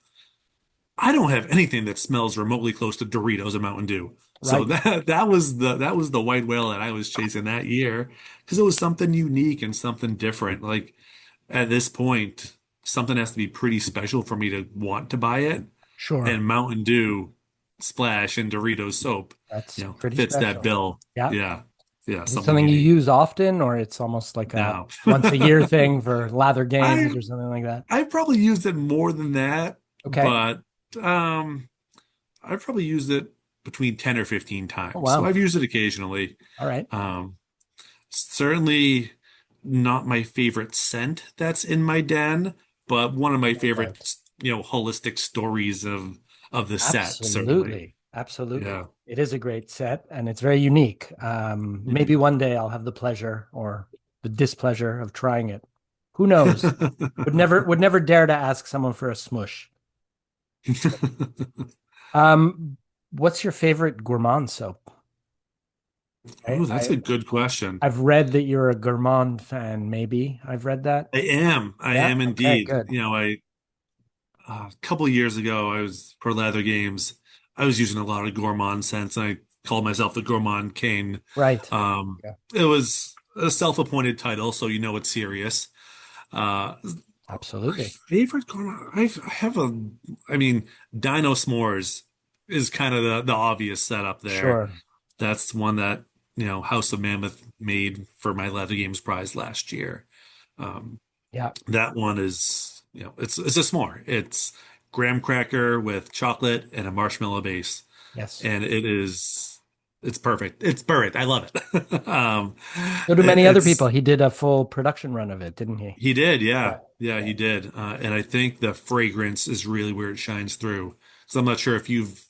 I don't have anything that smells remotely close to Doritos and Mountain Dew. So Right. that was the white whale that I was chasing that year because it was something unique and something different. Like at this point, something has to be pretty special for me to want to buy it. Sure. And Mountain Dew Splash and Doritos soap, That's pretty fits that special. bill. Yeah. Yeah. Yeah, Is it something something you unique. use often, or it's almost like a Now, once a year thing for lather I games or something like that? I've probably used it more than that, Okay. but um I've probably used it between 10 or 15 Oh, times. So wow. I've used it occasionally. All right. Um Certainly not my favorite scent that's in my den, but one of my No favorite, doubt. holistic stories of the set, certainly. Absolutely. Absolutely. Yeah. It is a great set and it's very unique. Maybe one day I'll have the pleasure or the displeasure of trying it. Who knows? Would never dare to ask someone for a smush. Um, what's your favorite gourmand soap? I, Oh, that's I a good question. I've read that you're a gourmand fan, maybe. I've read that. I am. I Yeah. am Okay, indeed. good. A couple of years ago, I was for Leather Games. I was using a lot of gourmand scents, and I called myself the Gourmand King. Right. Um, Yeah, it was a self-appointed title, so it's serious. Uh, my absolutely. favorite gourmand, I have I mean, Dino S'mores is kind of the obvious setup there. Sure. That's one that, House of Mammoth made for my Leather Games prize last year. Um, Yeah. that one is, it's a s'more. It's graham cracker with chocolate and a marshmallow base, Yes. and it is it's perfect. It's perfect. I love it. So do many other people. It's He did a full production run of it, didn't he? he did, yeah, Yeah. yeah, Yeah. he did. And I think the fragrance is really where it shines through. So I'm not sure if you've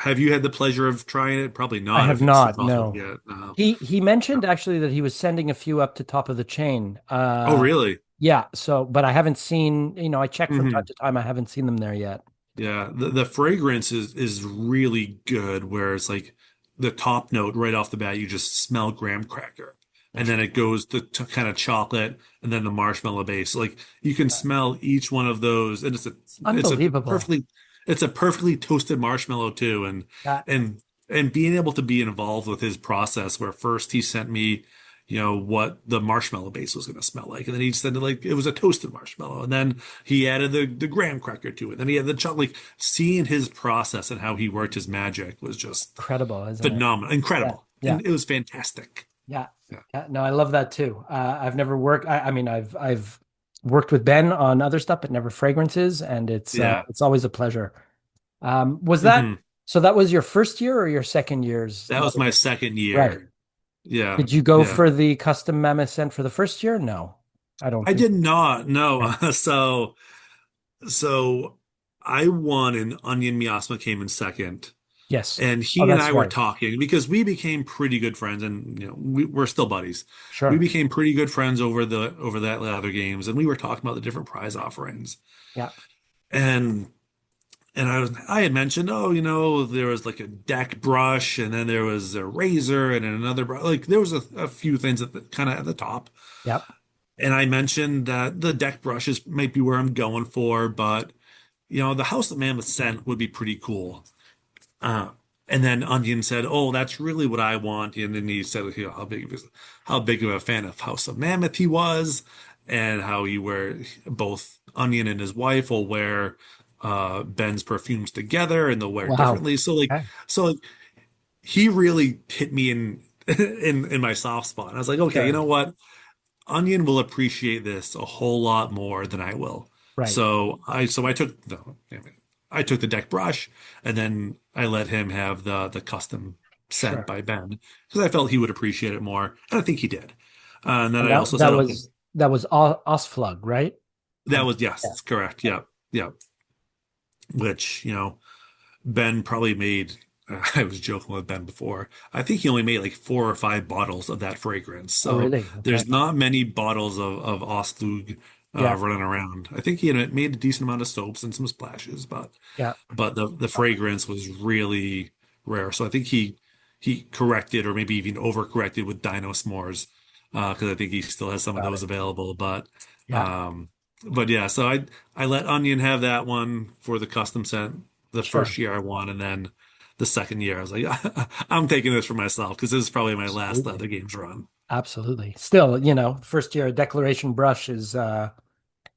have you had the pleasure of trying it? Probably I not have if it's not, possible no. yet. No. He mentioned actually that he was sending a few up to top of the chain. Oh, really? Yeah, so but I haven't seen, I check from time Hmm. to time. I haven't seen them there yet. Yeah, the fragrance is really good, where it's like the top note right off the bat, you just smell graham cracker, and then it Interesting. goes to kind of chocolate, and then the marshmallow base. Like you can Yeah. smell each one of those, and It's it's a unbelievable. perfectly it's a perfectly toasted marshmallow too, Yeah, and and being able to be involved with his process, where first he sent me, what the marshmallow base was going to smell like, and then he said like it was a toasted marshmallow, and then he added the graham cracker to it. Then he had the chocolate. Like seeing his process and how he worked his magic was just incredible, isn't it? phenomenal, Yeah, incredible, yeah, and it was fantastic. yeah. Yeah. Yeah, no, I love that too. I've never worked. I mean, I've worked with Ben on other stuff, but never fragrances, and Yeah. it's always a pleasure. Was that Hmm. so? That was your first year or your second year's That was leather my game? second Right. year. Yeah. Did you go Yeah. for the custom mammoth scent for the first year? No, I don't I think. did not Okay. know. So I won, and Onion Miasma came in second. Yes. And Oh, he and I that's were right. talking because we became pretty good friends, and we're still buddies. We Sure. became pretty good friends over that other games, and we were talking about the different prize offerings. Yeah. And I had mentioned, oh, there was like a deck brush, and then there was a razor, and then another brush. Like there was a few things at the kind of at the top. Yep. And I mentioned that the deck brushes might be where I'm going for, but the House of Mammoth scent would be pretty cool. Uh, and then Onion said, "Oh, that's really what I want." And then he said, how big of a fan of House of Mammoth he was, and how he wear both Onion and his wife will wear Ben's perfumes together, and they'll wear Wow. differently. Okay. So like he really hit me in in my soft spot. And I was like, okay, you Sure. know what? Onion will appreciate this a whole lot more than I will. Right. So I took I took the deck brush, and then I let him have the custom scent Sure. by Ben because I felt he would appreciate it more, and I think he did. And then And I also said, okay, that was Osflug, right? that Um, was yeah. yes, correct, Right. yeah, yeah. Which Ben probably made. I was joking with Ben before. I think he only made like 4 or 5 bottles of that fragrance. Oh, So really? Okay. there's not many bottles of Ostlug Yeah. running around. I think he had made a decent amount of soaps and some splashes, Yeah. but the fragrance was really rare. So I think he corrected or maybe even overcorrected with Dino S'mores because I think he still has some of Got those it. available. Yeah. Um, but yeah, so I let Onion have that one for the custom scent the Sure. first year I won, and then the second year I was like, I'm taking this for myself because this is probably my last Absolutely. leather games run. Absolutely. Still, first year declaration brush is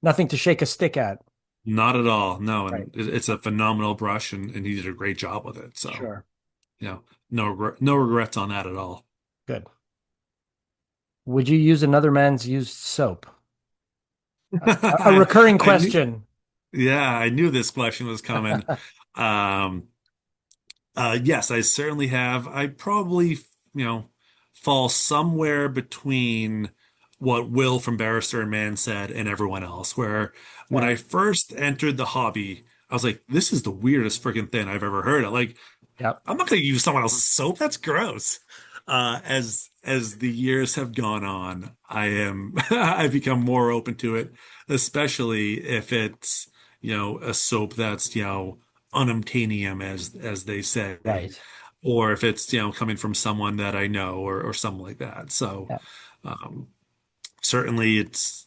nothing to shake a stick at. Not at all, no, Right. and it's a phenomenal brush, and he did a great job with it. So Sure. no regrets on that at all. Good. Would you use another man's used soap? A recurring I knew, question. yeah, I knew this question was coming. Um, yes, I certainly have. I probably, fall somewhere between what Will from Barrister and Man said and everyone else. Where when I Fair. first entered the hobby, I was like, "This is the weirdest freaking thing I've ever heard of." Like, Yep. I'm not going to use someone else's soap. That's gross. As the years have gone on, I've become more open to it, especially if it's a soap that's unobtainium as they say, Right. or if it's coming from someone that I know or something like that. So Yep. um, certainly it's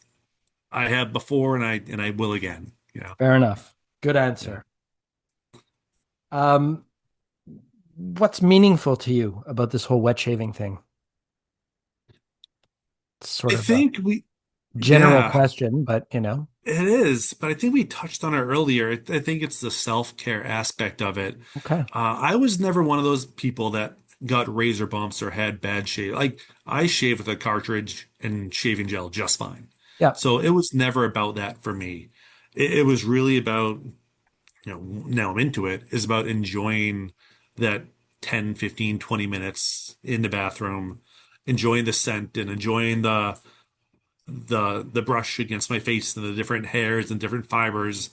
I have before and I will again. Fair enough. Good Yeah. answer. Um, what's meaningful to you about this whole wet shaving thing? It's sort I of a think we general yeah. question, but It is, but I think we touched on it earlier. I think it's the self-care aspect of it. okay. I was never one of those people that got razor bumps or had bad shave. Like I shave with a cartridge and shaving gel just fine. Yeah. So it was never about that for me. It was really about, now I'm into it, is about enjoying that 10, 15, 20 minutes in the bathroom, enjoying the scent and enjoying the brush against my face and the different hairs and different fibers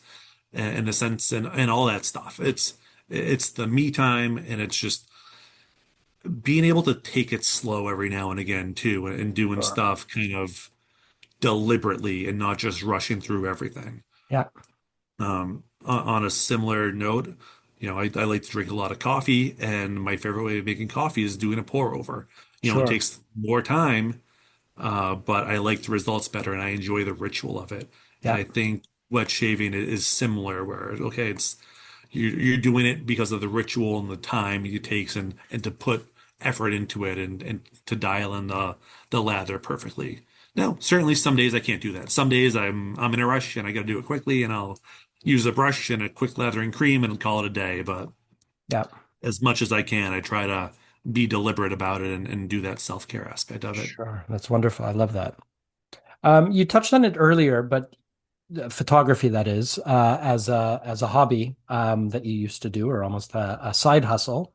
and the scents and all that stuff. It's the me time, and it's just being able to take it slow every now and again too, and doing Sure. stuff kind of deliberately and not just rushing through everything. Yeah, On a similar note, I like to drink a lot of coffee, and my favorite way of making coffee is doing a pour over. It sure. takes more time, but I like the results better, and I enjoy the ritual of it. And Yeah, I think wet shaving is similar, where okay, you're doing it because of the ritual and the time it takes, and to put effort into it, and to dial in the lather perfectly. Now, certainly some days I can't do that. Some days I'm in a rush and I got to do it quickly, and I'll use a brush and a quick lathering cream and call it a day. But yeah, as much as I can, I try to be deliberate about it, and do that self-care aspect of it. sure. That's wonderful. I love that. You touched on it earlier, but photography, that is, as a hobby that you used to do, or almost a side hustle.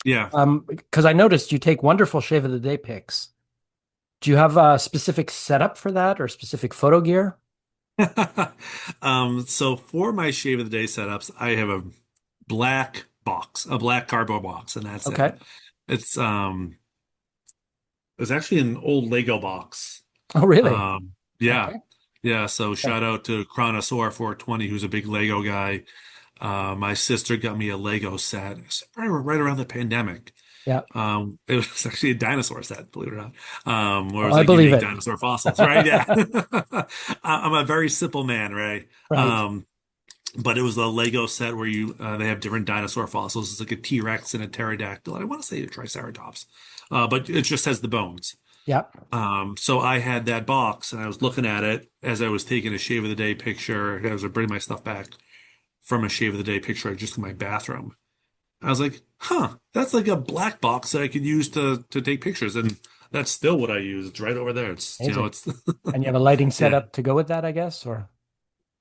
Yeah. Because I noticed you take wonderful shave of the day pics. Do you have a specific setup for that or specific photo gear? So for my shave of the day setups, I have a black box, a black cardboard box, and that's it. Okay. It's um it's actually an old Lego box. Oh, really? Yeah. Okay. Yeah, so Yeah. shout out to Chronosaur 420, who's a big Lego guy. My sister got me a Lego set right around the pandemic. Yeah. It was actually a dinosaur set, believe it or not. Where it Oh, was I like believe unique it. dinosaur fossils, right? Yeah. I'm a very simple man, Ray. Right. But it was a Lego set where they have different dinosaur fossils. It's like a T-Rex and a pterodactyl. I want to say a Triceratops, but it just has the bones. Yeah. So I had that box, and I was looking at it as I was taking a shave of the day picture. I was bringing my stuff back from a shave of the day picture just in my bathroom. I was like, huh, that's like a black box that I could use to take pictures. And that's still what I use. It's right over there. Amazing. It's, And you have a lighting yeah, setup to go with that, I guess, or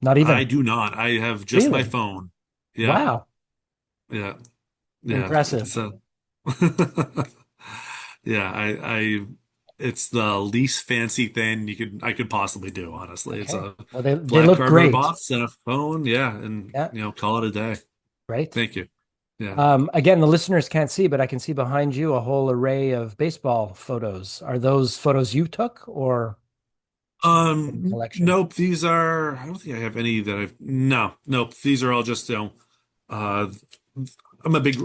not I even? do not. I have just my Really? phone. Yeah, Wow. yeah, yeah. Impressive. Yeah, it's the least fancy thing I could possibly do, honestly. It's Okay. a Well, they black look cardboard great. box and a phone. Yeah, and Yeah. call it a day. Right. Thank you. Yeah. Again, the listeners can't see, but I can see behind you a whole array of baseball photos. Are those photos you took or in the collection? Nope, I don't think I have any that no, nope. These are all just, uh, I'm a big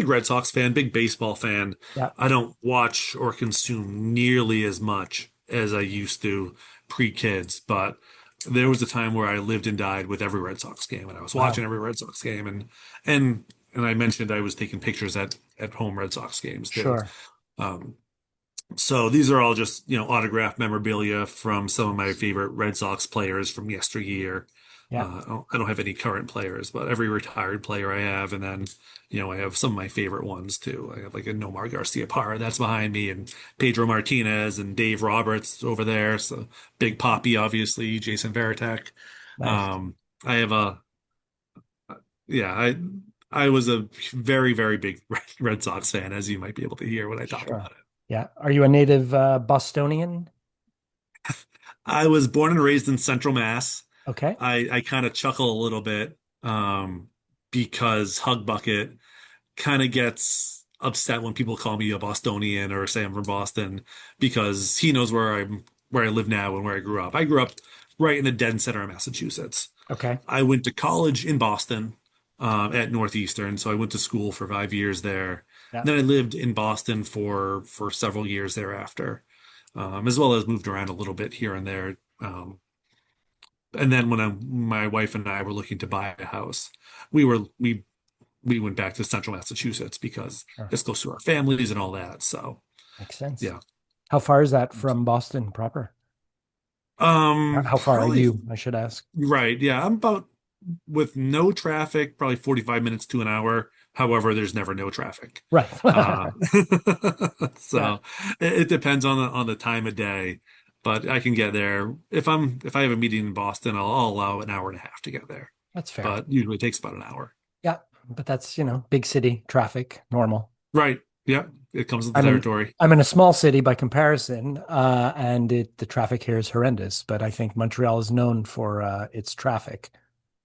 Red Sox fan, big baseball fan. Yeah. I don't watch or consume nearly as much as I used to pre-kids, but there was a time where I lived and died with every Red Sox game, and I was watching Wow. every Red Sox game, and I mentioned I was taking pictures at home Red Sox games too. Sure. Um, so these are all just, autographed memorabilia from some of my favorite Red Sox players from yesteryear. Yeah. I don't have any current players, but every retired player I have, and then, I have some of my favorite ones too. I have like a Nomar Garcia Parra that's behind me, and Pedro Martinez and Dave Roberts over there. So Big Poppy, obviously, Jason Varitek. Nice. Um, I have yeah, I was a very, very big Red Sox fan, as you might be able to hear when I talk Sure. about it. Yeah. Are you a native Bostonian? I was born and raised in Central Mass. Okay. I kind of chuckle a little bit, because Hug Bucket kind of gets upset when people call me a Bostonian or say I'm from Boston, because he knows where I live now and where I grew up. I grew up right in the dead center of Massachusetts. Okay. I went to college in Boston, at Northeastern, so I went to school for 5 years there. Yeah. Then I lived in Boston for several years thereafter, as well as moved around a little bit here and there. And then my wife and I were looking to buy a house, we were we went back to Central Massachusetts because Sure. it's close to our families and all that. So Makes sense. yeah. How far is that from Boston proper? How far are Probably you, I should ask? right. Yeah, I'm about, with no traffic, probably 45 minutes to an hour. However, there's never no traffic. Right. Uh, Yeah. so it depends on the time of day, but I can get there if I have a meeting in Boston, I'll allow an hour and a half to get there, That's fair. but usually it takes about an hour. Yeah. But that's, big city traffic, normal. Right. Yeah. It comes with the I'm in territory. I'm in a small city by comparison, and the traffic here is horrendous. But I think Montreal is known for its traffic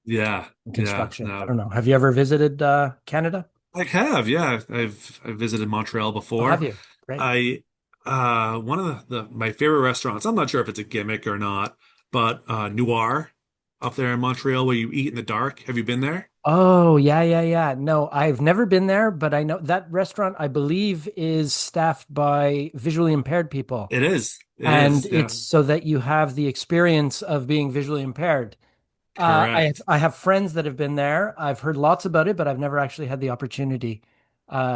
Yeah. and Yeah. construction. I No. don't know. Have you ever visited Canada? I have. Yeah. I've visited Montreal Oh, have before. you? Great. I one of the my favorite restaurants, I'm not sure if it's a gimmick or not, but Noir up there in Montreal where you eat in the dark. Have you been there? Oh, yeah, yeah, yeah. No, I've never been there, but I know that restaurant, I believe, is staffed by visually impaired people. It is. It And is. Yeah. it's so that you have the experience of being visually impaired. Correct. I have friends that have been there. I've heard lots about it, but I've never actually had the opportunity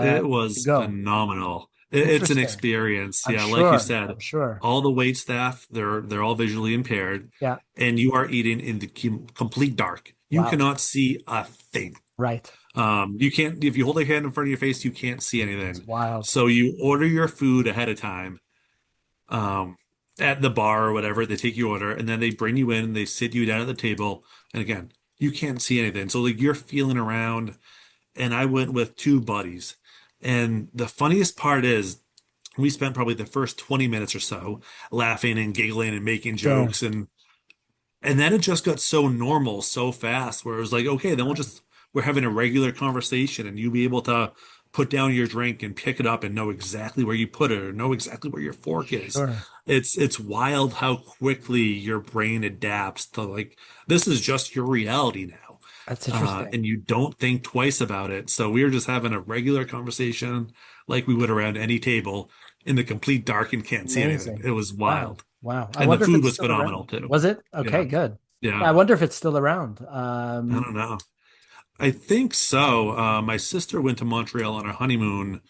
It to was go. phenomenal. It's an Interesting. experience. I'm Yeah, like you sure. said, I'm sure. all the wait staff, they're all visually impaired, Yeah. and you are eating in the complete dark. You Wow. cannot see a thing. Right. You can't, if you hold a hand in front of your face, you can't see It's anything. wild. So you order your food ahead of time, um, at the bar or whatever. They take your order and then they bring you in, they sit you down at the table. And again, you can't see anything. So like you're feeling around. And I went with two buddies. And the funniest part is we spent probably the first 20 minutes or so laughing and giggling and making Sure. jokes, and then it just got so normal so fast where it was like, okay, then we're having a regular conversation and you'll be able to put down your drink and pick it up and know exactly where you put it or know exactly where your fork is. Sure. It's wild how quickly your brain adapts to like this is just your reality now. That's interesting. And you don't think twice about it. So we were just having a regular conversation like we would around any table in the complete dark and can't see anything. Amazing. It was Wow. wild. Wow. I And the wonder if food it's was still phenomenal around. too. Was it? Yeah. Okay, good. Yeah. Yeah, I wonder if it's still around. I don't know. I think so. My sister went to Montreal on her honeymoon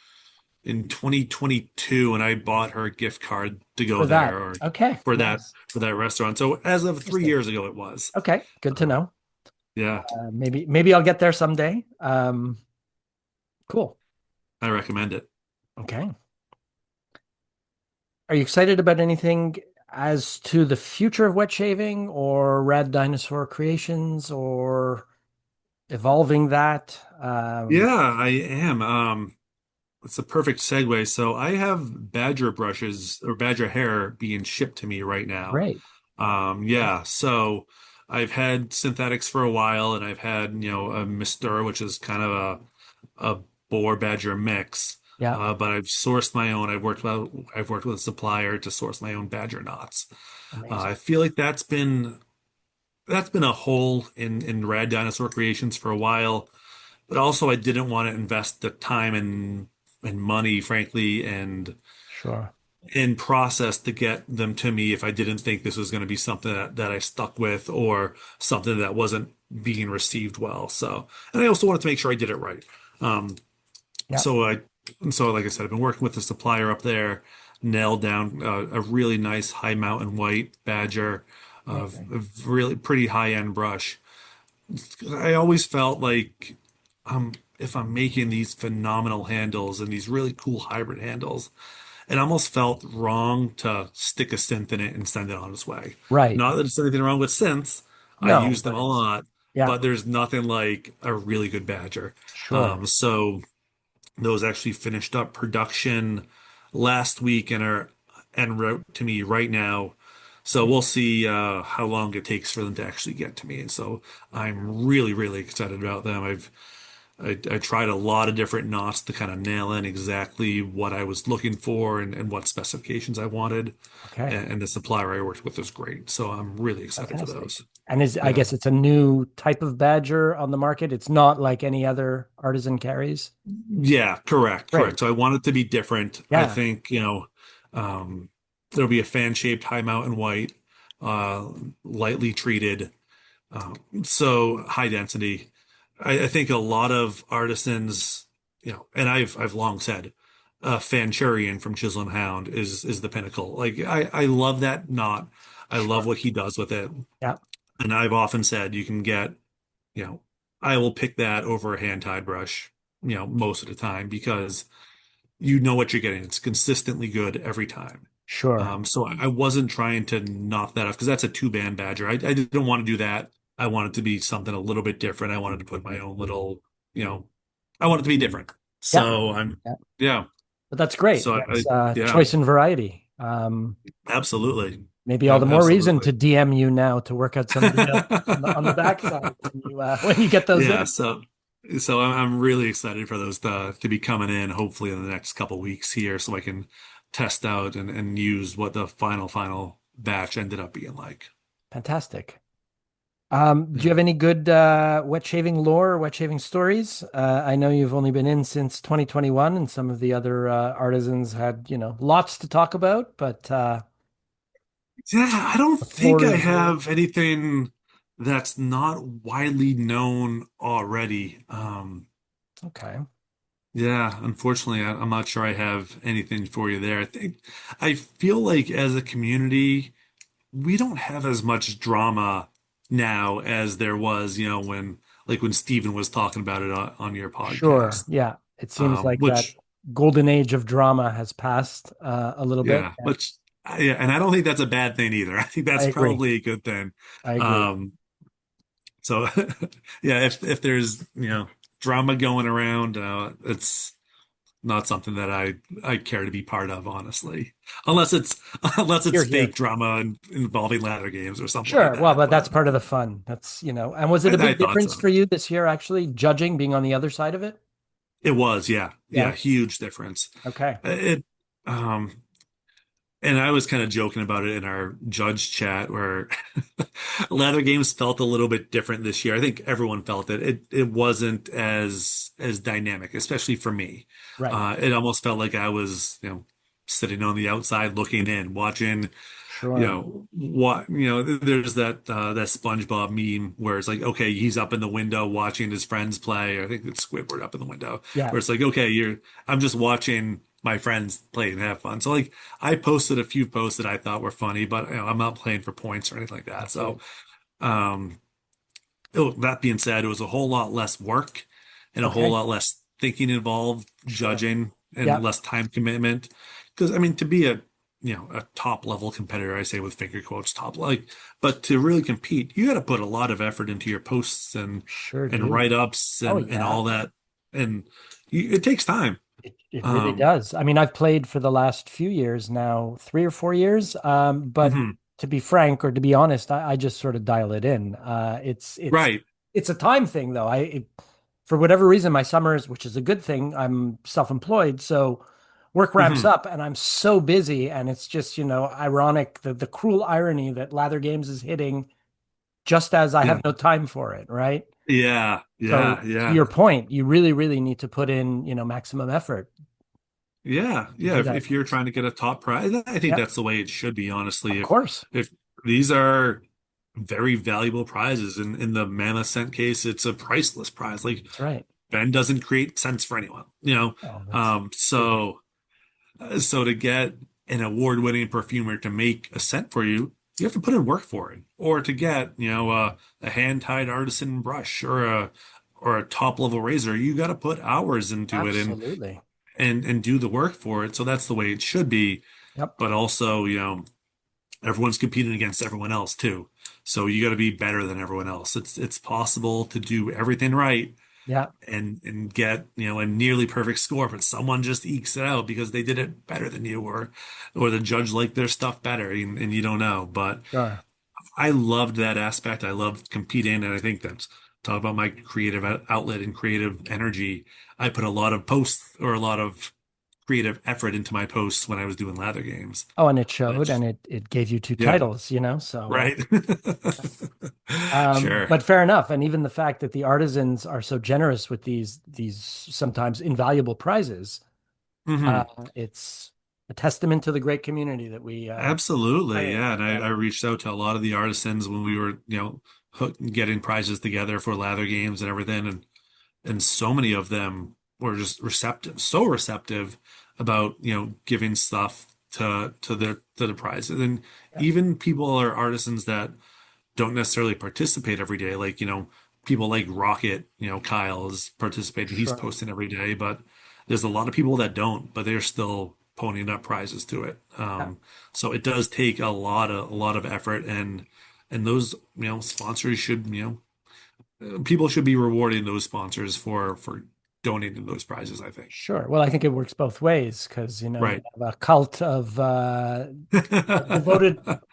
in 2022, and I bought her a gift card to go For there that. or Okay, nice. for that restaurant. So as of three Interesting. years ago, it was. Okay, good to Um, know. yeah, Maybe I'll get there someday. Cool. I recommend it. Okay. Are you excited about anything as to the future of wet shaving or Rad Dinosaur Creations or evolving that? Yeah, I am. It's a perfect segue. So I have badger brushes or badger hair being shipped to me right now. Great. Yeah, so I've had synthetics for a while, and I've had, a Mistura, which is kind of a boar badger mix. Yeah, But I've sourced my own. I've worked with a supplier to source my own badger knots. I amazing. feel like that's been a hole in Rad Dinosaur Creations for a while. But also, I didn't want to invest the time and money, frankly, and Sure. in process to get them to me if I didn't think this was going to be something that I stuck with or something that wasn't being received well. So, and I also wanted to make sure I did it right. Um, Yeah, so I, so like I said, I've been working with the supplier up there, nailed down a really nice high mountain white badger, amazing. a really pretty high end brush. I always felt like if I'm making these phenomenal handles and these really cool hybrid handles, it almost felt wrong to stick a synth in it and send it on its way. Right. Not that there's anything wrong with synths. I No, use them but a it's, lot, yeah, but there's nothing like a really good Badger. sure. So those actually finished up production last week and are en route to me right now. So we'll see how long it takes for them to actually get to me. And so I'm really, really excited about them. I tried a lot of different knots to kind of nail in exactly what I was looking for and what specifications I wanted. Okay, And the supplier I worked with was great. So I'm really excited for fantastic. those. And I Yeah. guess it's a new type of badger on the market. It's not like any other artisan carries. Yeah, correct, Great. correct. So I want it to be different. I Yeah, think, um, there'll be a fan-shaped high mountain white, uh, lightly treated, so high density. I think a lot of artisans, and I've long said, Fanchurian from Chisel and Hound is the pinnacle. Like I love that knot. I love sure. what he does with it. Yeah, And I've often said you can get, you know, I will pick that over a hand-tied brush, most of the time because you know what you're getting. It's consistently good every time. sure. So I wasn't trying to knock that off because that's a two-band Badger. I didn't want to do that. I wanted to be something a little bit different. I wanted to put my own little, you know, I want it to be different. Yeah. So I'm, Yeah. yeah. But that's great. So That's yeah, choice and variety. absolutely. Maybe all the more reason to Absolutely. DM you now to work out some deals on the backside when you get those Yeah. in. So I'm really excited for those to be coming in hopefully in the next couple weeks here so I can test out and use what the final batch ended up being like. Fantastic. Do you Yeah. have any good wet shaving lore or wet shaving stories? I know you've only been in since 2021, and some of the other artisans had, lots to talk about, but Yeah, I don't the think floor I is yours. have anything that's not widely known already. Okay. Yeah, unfortunately, I'm not sure I have anything for you there. I feel like as a community, we don't have as much drama now as there was, when Steven was talking about it on your Sure. podcast. Yeah. It seems like that Which, golden age of drama has passed a little bit. yeah, yeah, and I don't think that's a bad thing either. I think I that's agree. probably a good thing. I agree. Um, so yeah, if there's, drama going around, it's not something that I care to be part of, honestly. Unless it's unless it's Here, here. fake drama involving ladder games or something like Sure. Well, that. but that's But part of the fun. And was it a I big thought difference so. for you this year, actually, judging, being on the other side of it? It was, yeah, Yeah. yeah, huge difference. Okay. It, um, and I was kind of joking about it in our judge chat where ladder games felt a little bit different this year. I think everyone felt it. It wasn't as dynamic, especially for me. Right. It almost felt like I was, sitting on the outside looking in, watching, Sure. there's that SpongeBob meme where it's like, okay, he's up in the window watching his friends play. I think it's Squidward up in the window, Yeah. where it's like, okay, I'm just watching my friends play and have fun. So like, I posted a few posts that I thought were funny, but I'm not playing for points or anything like that. So, Absolutely. um, that being said, it was a whole lot less work and a whole Okay. lot less thinking involved, Sure. judging, and Yeah. less time commitment. Because I mean, to be a top level competitor, I say with finger quotes, top like, but to really compete, you got to put a lot of effort into your posts Sure and do. write ups Oh, and yeah. all that, and it takes time. It really Um, does. I mean, I've played for the last few years now, 3 or 4 years. But mhm. to be frank or to be honest, I just sort of dial it in. Right. It's a time thing though. For whatever reason, my summers, which is a good thing, I'm self-employed, so work ramps Hmm. up and I'm so busy, and it's just, ironic, the cruel irony that Lather Games is hitting just as I have Yeah. no time for it, right? Yeah. So Yeah. to Yeah. your point, you really, really need to put in, maximum effort Yeah, to yeah. do If that. you're trying to get a top prize, I think Yep, that's the way it should be, honestly. of If course. if these are very valuable prizes, in the Mammoth Cent case, it's a priceless prize. Like That's right. Ben doesn't create cents for anyone. Oh, that's Um, true. so so to get an award-winning perfumer to make a scent for you, you have to put in work for it. Or to get, a hand-tied artisan brush or a top-level razor, you got to put hours into it Absolutely. and do the work for it. So that's the way it should be. Yep. But also, everyone's competing against everyone else too. So you got to be better than everyone else. It's possible to do everything right Yeah, and get, a nearly perfect score, but someone just ekes it out because they did it better than you or the judge liked their stuff better and you don't know. But sure. I loved that aspect. I loved competing, and I think that's talk about my creative outlet and creative energy. I put a lot of posts or a lot of creative effort into my posts when I was doing lather games. Oh, and it showed, Which, and it gave you two yeah, titles, so right. Sure. but fair enough. And even the fact that the artisans are so generous with these sometimes invaluable prizes, uh, Hmm. it's a testament to the great community that we Absolutely. play in. Yeah. And I reached out to a lot of the artisans when we were, getting prizes together for lather games and everything. And so many of them were just receptive, so receptive about, giving stuff to the prizes. And Yeah, even people or artisans that don't necessarily participate every day. Like, people like Rocket, Kyle is participating. He's sure. posting every day, but there's a lot of people that don't, but they're still ponying up prizes to it. Yeah, So it does take a lot of effort and those, sponsors should, people should be rewarding those sponsors for donating those prizes, I think. Sure. Well, I think it works both ways because, you Right. have a cult of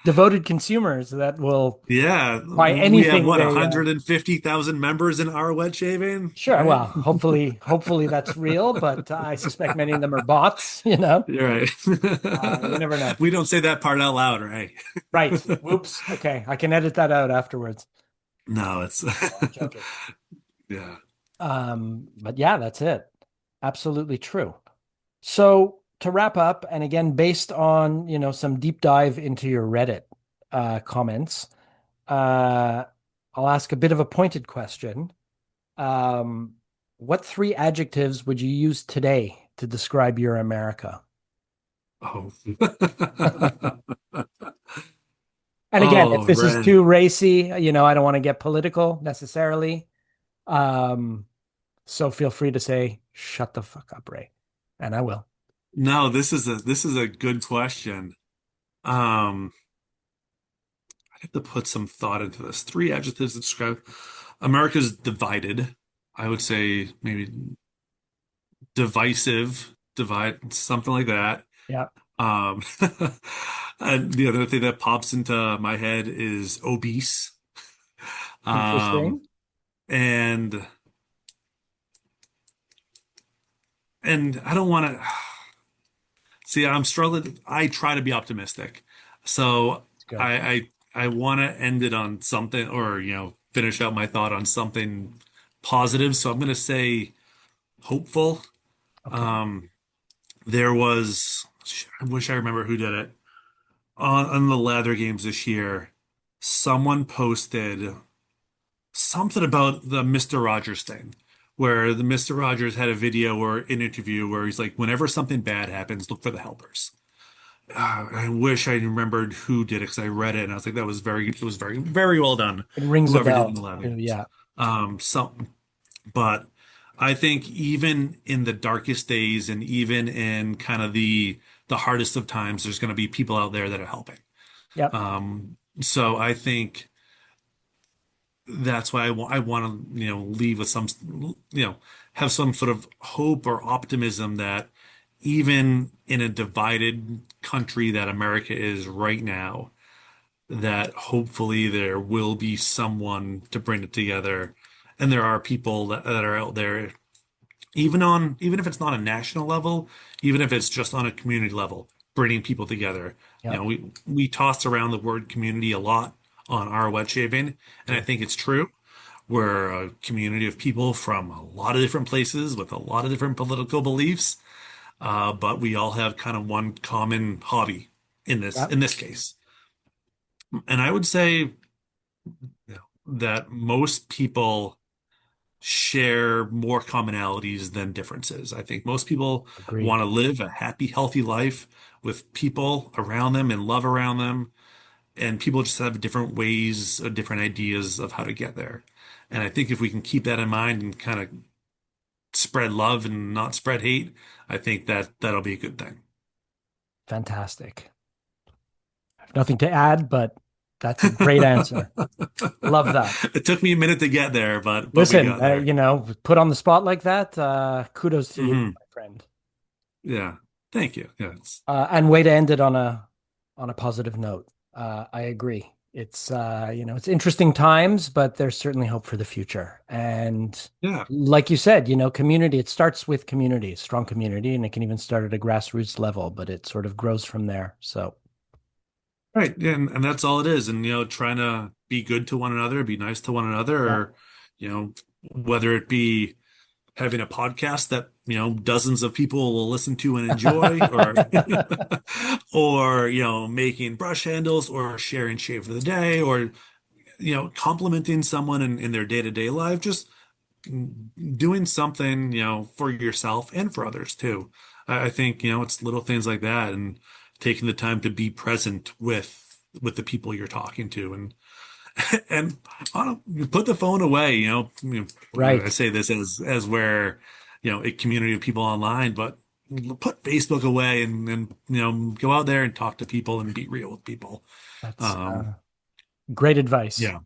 devoted consumers that will Yeah, buy we have anything what, they 150,000 members in our wet shaving, sure. right? Well, hopefully that's real, but I suspect many of them are bots. You're right. You never know. We don't say that part out loud, right? Right. Whoops. Okay. I can edit that out afterwards. No, it's No, I'm joking. yeah. But yeah, that's it. Absolutely true. So to wrap up, and again, based on, some deep dive into your Reddit comments, uh, I'll ask a bit of a pointed question. Um, what three adjectives would you use today to describe your America? Oh. And again, if Oh, this is Ren. too racy, I don't want to get political necessarily. Um, so feel free to say, shut the fuck up, Ray. And I will. No, this is a good question. Um, I have to put some thought into this. Three adjectives that describe America's divided. I would say maybe divisive, divide, something like that. Yeah. Um, and the other thing that pops into my head is obese. Um, Interesting. and I don't want to see. I'm struggling. I try to be optimistic, so It's good. I want to end it on something, or finish out my thought on something positive. So I'm going to say hopeful. Okay. Um, there was. I wish I remember who did it on the Lather games this year. Someone posted something about the Mr. Rogers thing, where the Mr. Rogers had a video or an interview where he's like, whenever something bad happens, look for the helpers. I wish I remembered who did it because I read it and I was like, it was very, very well done. It rings a Whoever did bell in the lab too. games. Yeah. Some, but I think even in the darkest days and even in kind of the hardest of times, there's going to be people out there that are helping. Yep. So I think that's why I want to leave with some have some sort of hope or optimism that even in a divided country that America is right now, that hopefully there will be someone to bring it together, and there are people that are out there, even if it's not a national level, even if it's just on a community level, bringing people together. Yep. We toss around the word community a lot on our wet shaving, and I Do. think it's true. We're a community of people from a lot of different places with a lot of different political beliefs, but we all have kind of one common hobby Yep. in this case. And I would say that most people share more commonalities than differences. I think most people Agreed. want to live a happy, healthy life with people around them and love around them. And people just have different ways or different ideas of how to get there. And I think if we can keep that in mind and kind of spread love and not spread hate, I think that that'll be a good thing. Fantastic. I have nothing to add, but that's a great answer. Love that. It took me a minute to get there, but we Listen, got there. put on the spot like that. Kudos to you, Hmm. my friend. Yeah. Thank you. Yes. And way to end it on a positive note. I agree. It's it's interesting times, but there's certainly hope for the future. And Yeah. like you said, community, it starts with community, strong community, and it can even start at a grassroots level, but it sort of grows from there. So Right. Yeah, and that's all it is. And trying to be good to one another, be nice to one another, yeah. or you know, whether it be having a podcast that dozens of people will listen to and enjoy, or or making brush handles, or sharing shave for the day, or complimenting someone in their day-to-day life, just doing something for yourself and for others too. I think it's little things like that, and taking the time to be present with the people you're talking to, and put the phone away. I Right. say this as where a community of people online, but put Facebook away and go out there and talk to people and be real with people. That's Um, great advice. yeah,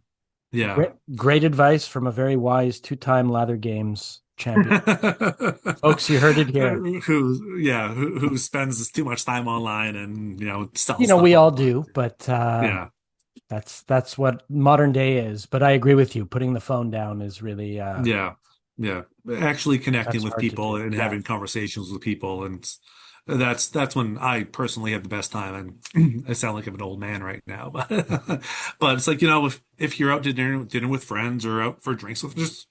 yeah, Great advice from a very wise two-time Lather Games champion. Folks, you heard it here. Who spends too much time online and sells stuff We all online. do, but Yeah. that's what modern day is. But I agree with you. Putting the phone down is really Yeah, yeah. Actually connecting that's with hard to people do. and Yeah, having conversations with people, and that's when I personally have the best time. And I sound like I'm an old man right now, but but it's like if you're out to dinner with friends or out for drinks with just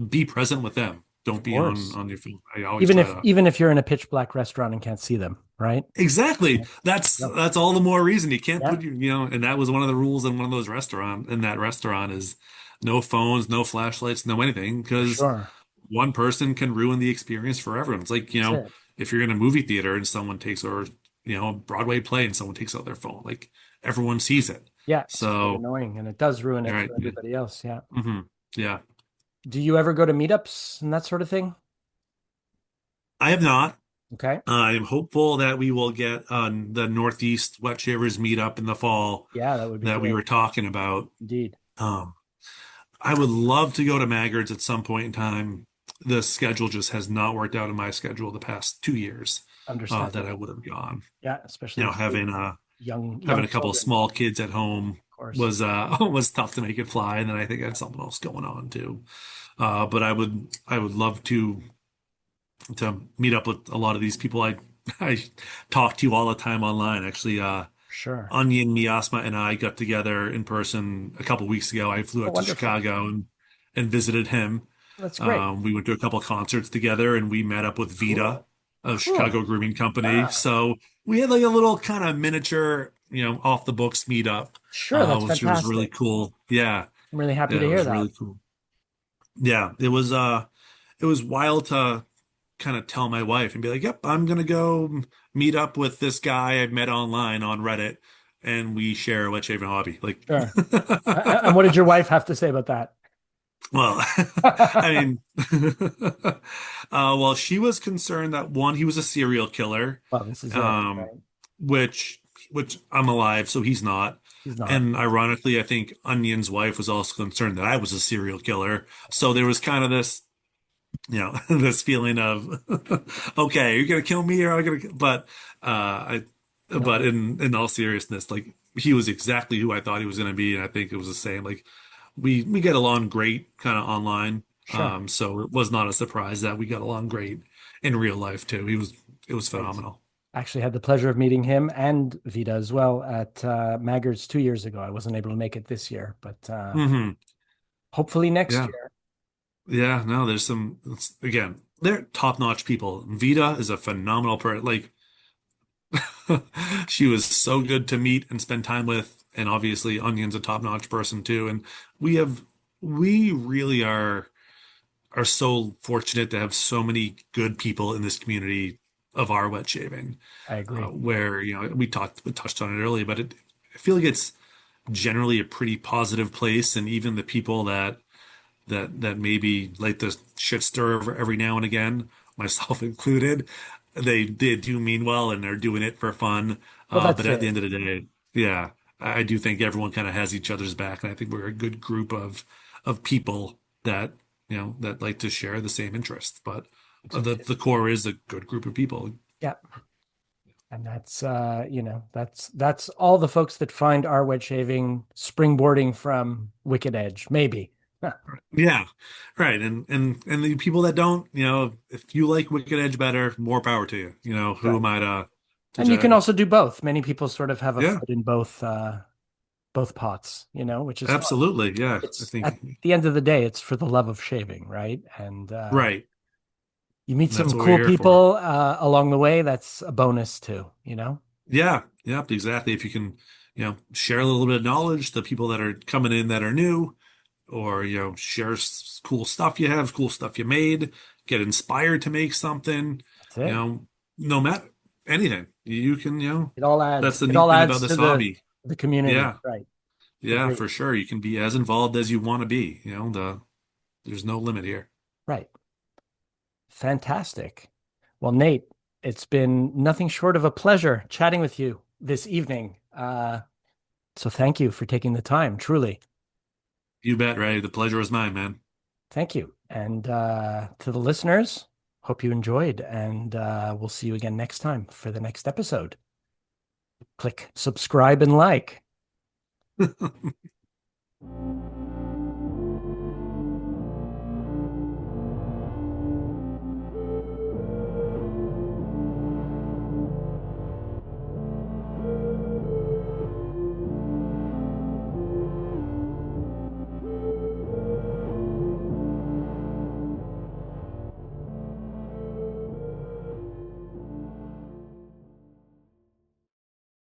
be present with them. Don't of be on course. on your phone. I always Even try if to. even if you're in a pitch black restaurant and can't see them, right? Exactly. That's Yep. that's all the more reason you can't Yeah, and that was one of the rules in one of those in that restaurant is no phones, no flashlights, no anything, for because sure. one person can ruin the experience for everyone. It's like, That's it. if you're in a movie theater and a Broadway play and someone takes out their phone, like everyone sees it. Yeah, it's quite So, annoying, and it does ruin it right. for everybody else. Yeah. hmm Yeah. Do you ever go to meetups and that sort of thing? I have not. Okay. I am hopeful that we will get on the Northeast Wet Shavers meetup in the fall Yeah, that would be that we great. were talking about. Indeed. Um, I would love to go to Maggard's at some point in time. The schedule just has not worked out in my schedule the past 2 years that I Understandable. would have gone. Yeah, especially with Having young a couple of children, small kids at home of course. was was tough to make it fly, and then I think I had something else going on too. But I would love to meet up with a lot of these people I talk to all the time online. Actually, Sure. Onion, Miasma, and I got together in person a couple weeks ago. I flew Oh, out to wonderful. Chicago and visited him. That's great. We went to a couple concerts together, and we met up with Vita, Cool. a Cool. Chicago grooming company. Ah, So we had like a little kind of miniature, off the books meetup, sure. That's which was really fantastic. cool. Yeah, I'm really happy yeah, to it hear was that. really cool. Yeah, it was wild to kind of tell my wife and be like, "Yep, I'm gonna go meet up with this guy I've met online on Reddit, and we share a wet shaving hobby." Like, Sure. And what did your wife have to say about that? well, I mean, well, she was concerned that one, he was a serial killer, Well, this is it, um, right? which I'm alive, so he's not. He's not. And ironically, I think Onion's wife was also concerned that I was a serial killer. So there was kind of this, this feeling of, okay, you're gonna kill me or I'm gonna, but No, in all seriousness, like he was exactly who I thought he was gonna be, and I think it was the same. Like we get along great kind of online. sure. So it was not a surprise that we got along great in real life too. It was Great. phenomenal. Actually had the pleasure of meeting him and Vita as well at Maggard's 2 years ago. I wasn't able to make it this year, but hmm hopefully next Yeah. year. Yeah. No, again, they're top-notch people. Vita is a phenomenal person. Like she was so good to meet and spend time with, and obviously Onion's a top-notch person too. And we have we really are so fortunate to have so many good people in this community of our wet shaving, I agree. where we touched on it earlier, but I feel like it's generally a pretty positive place, and even the people that maybe like the shit stir every now and again, myself included, they do mean well and they're doing it for fun. Well, But that's at the it. end of the day, yeah, I do think everyone kind of has each other's back, and I think we're a good group of people that that like to share the same interests. But So the core is a good group of people. yeah, and that's that's all the folks that find our wedge shaving springboarding from Wicked Edge, maybe. Huh. Yeah, right. And the people that don't, if you like Wicked Edge better, more power to you. Who Right. am I to And you can judge? also do both. Many people sort of have a Yeah, foot in both pots, which is fun. absolutely. Yeah, I It's at think the end of the day, it's for the love of shaving, right? And right. you meet That's some what we're cool here for. people along the way. That's a bonus too. Yeah, yep, exactly. If you can, share a little bit of knowledge, the people that are coming in that are new, or share cool stuff you have, cool stuff you made, get inspired to make something, That's you it. know, no matter anything, you can, It all that's adds. the It neat all thing about adds to this the hobby. the community, Yeah, right? yeah, Agreed. for sure. You can be as involved as you want to be. There's no limit here. Right. Fantastic. Well, Nate, it's been nothing short of a pleasure chatting with you this evening. So thank you for taking the time, truly. You bet, Ray. The pleasure is mine, man. Thank you. And to the listeners, hope you enjoyed, and we'll see you again next time for the next episode. Click subscribe and like.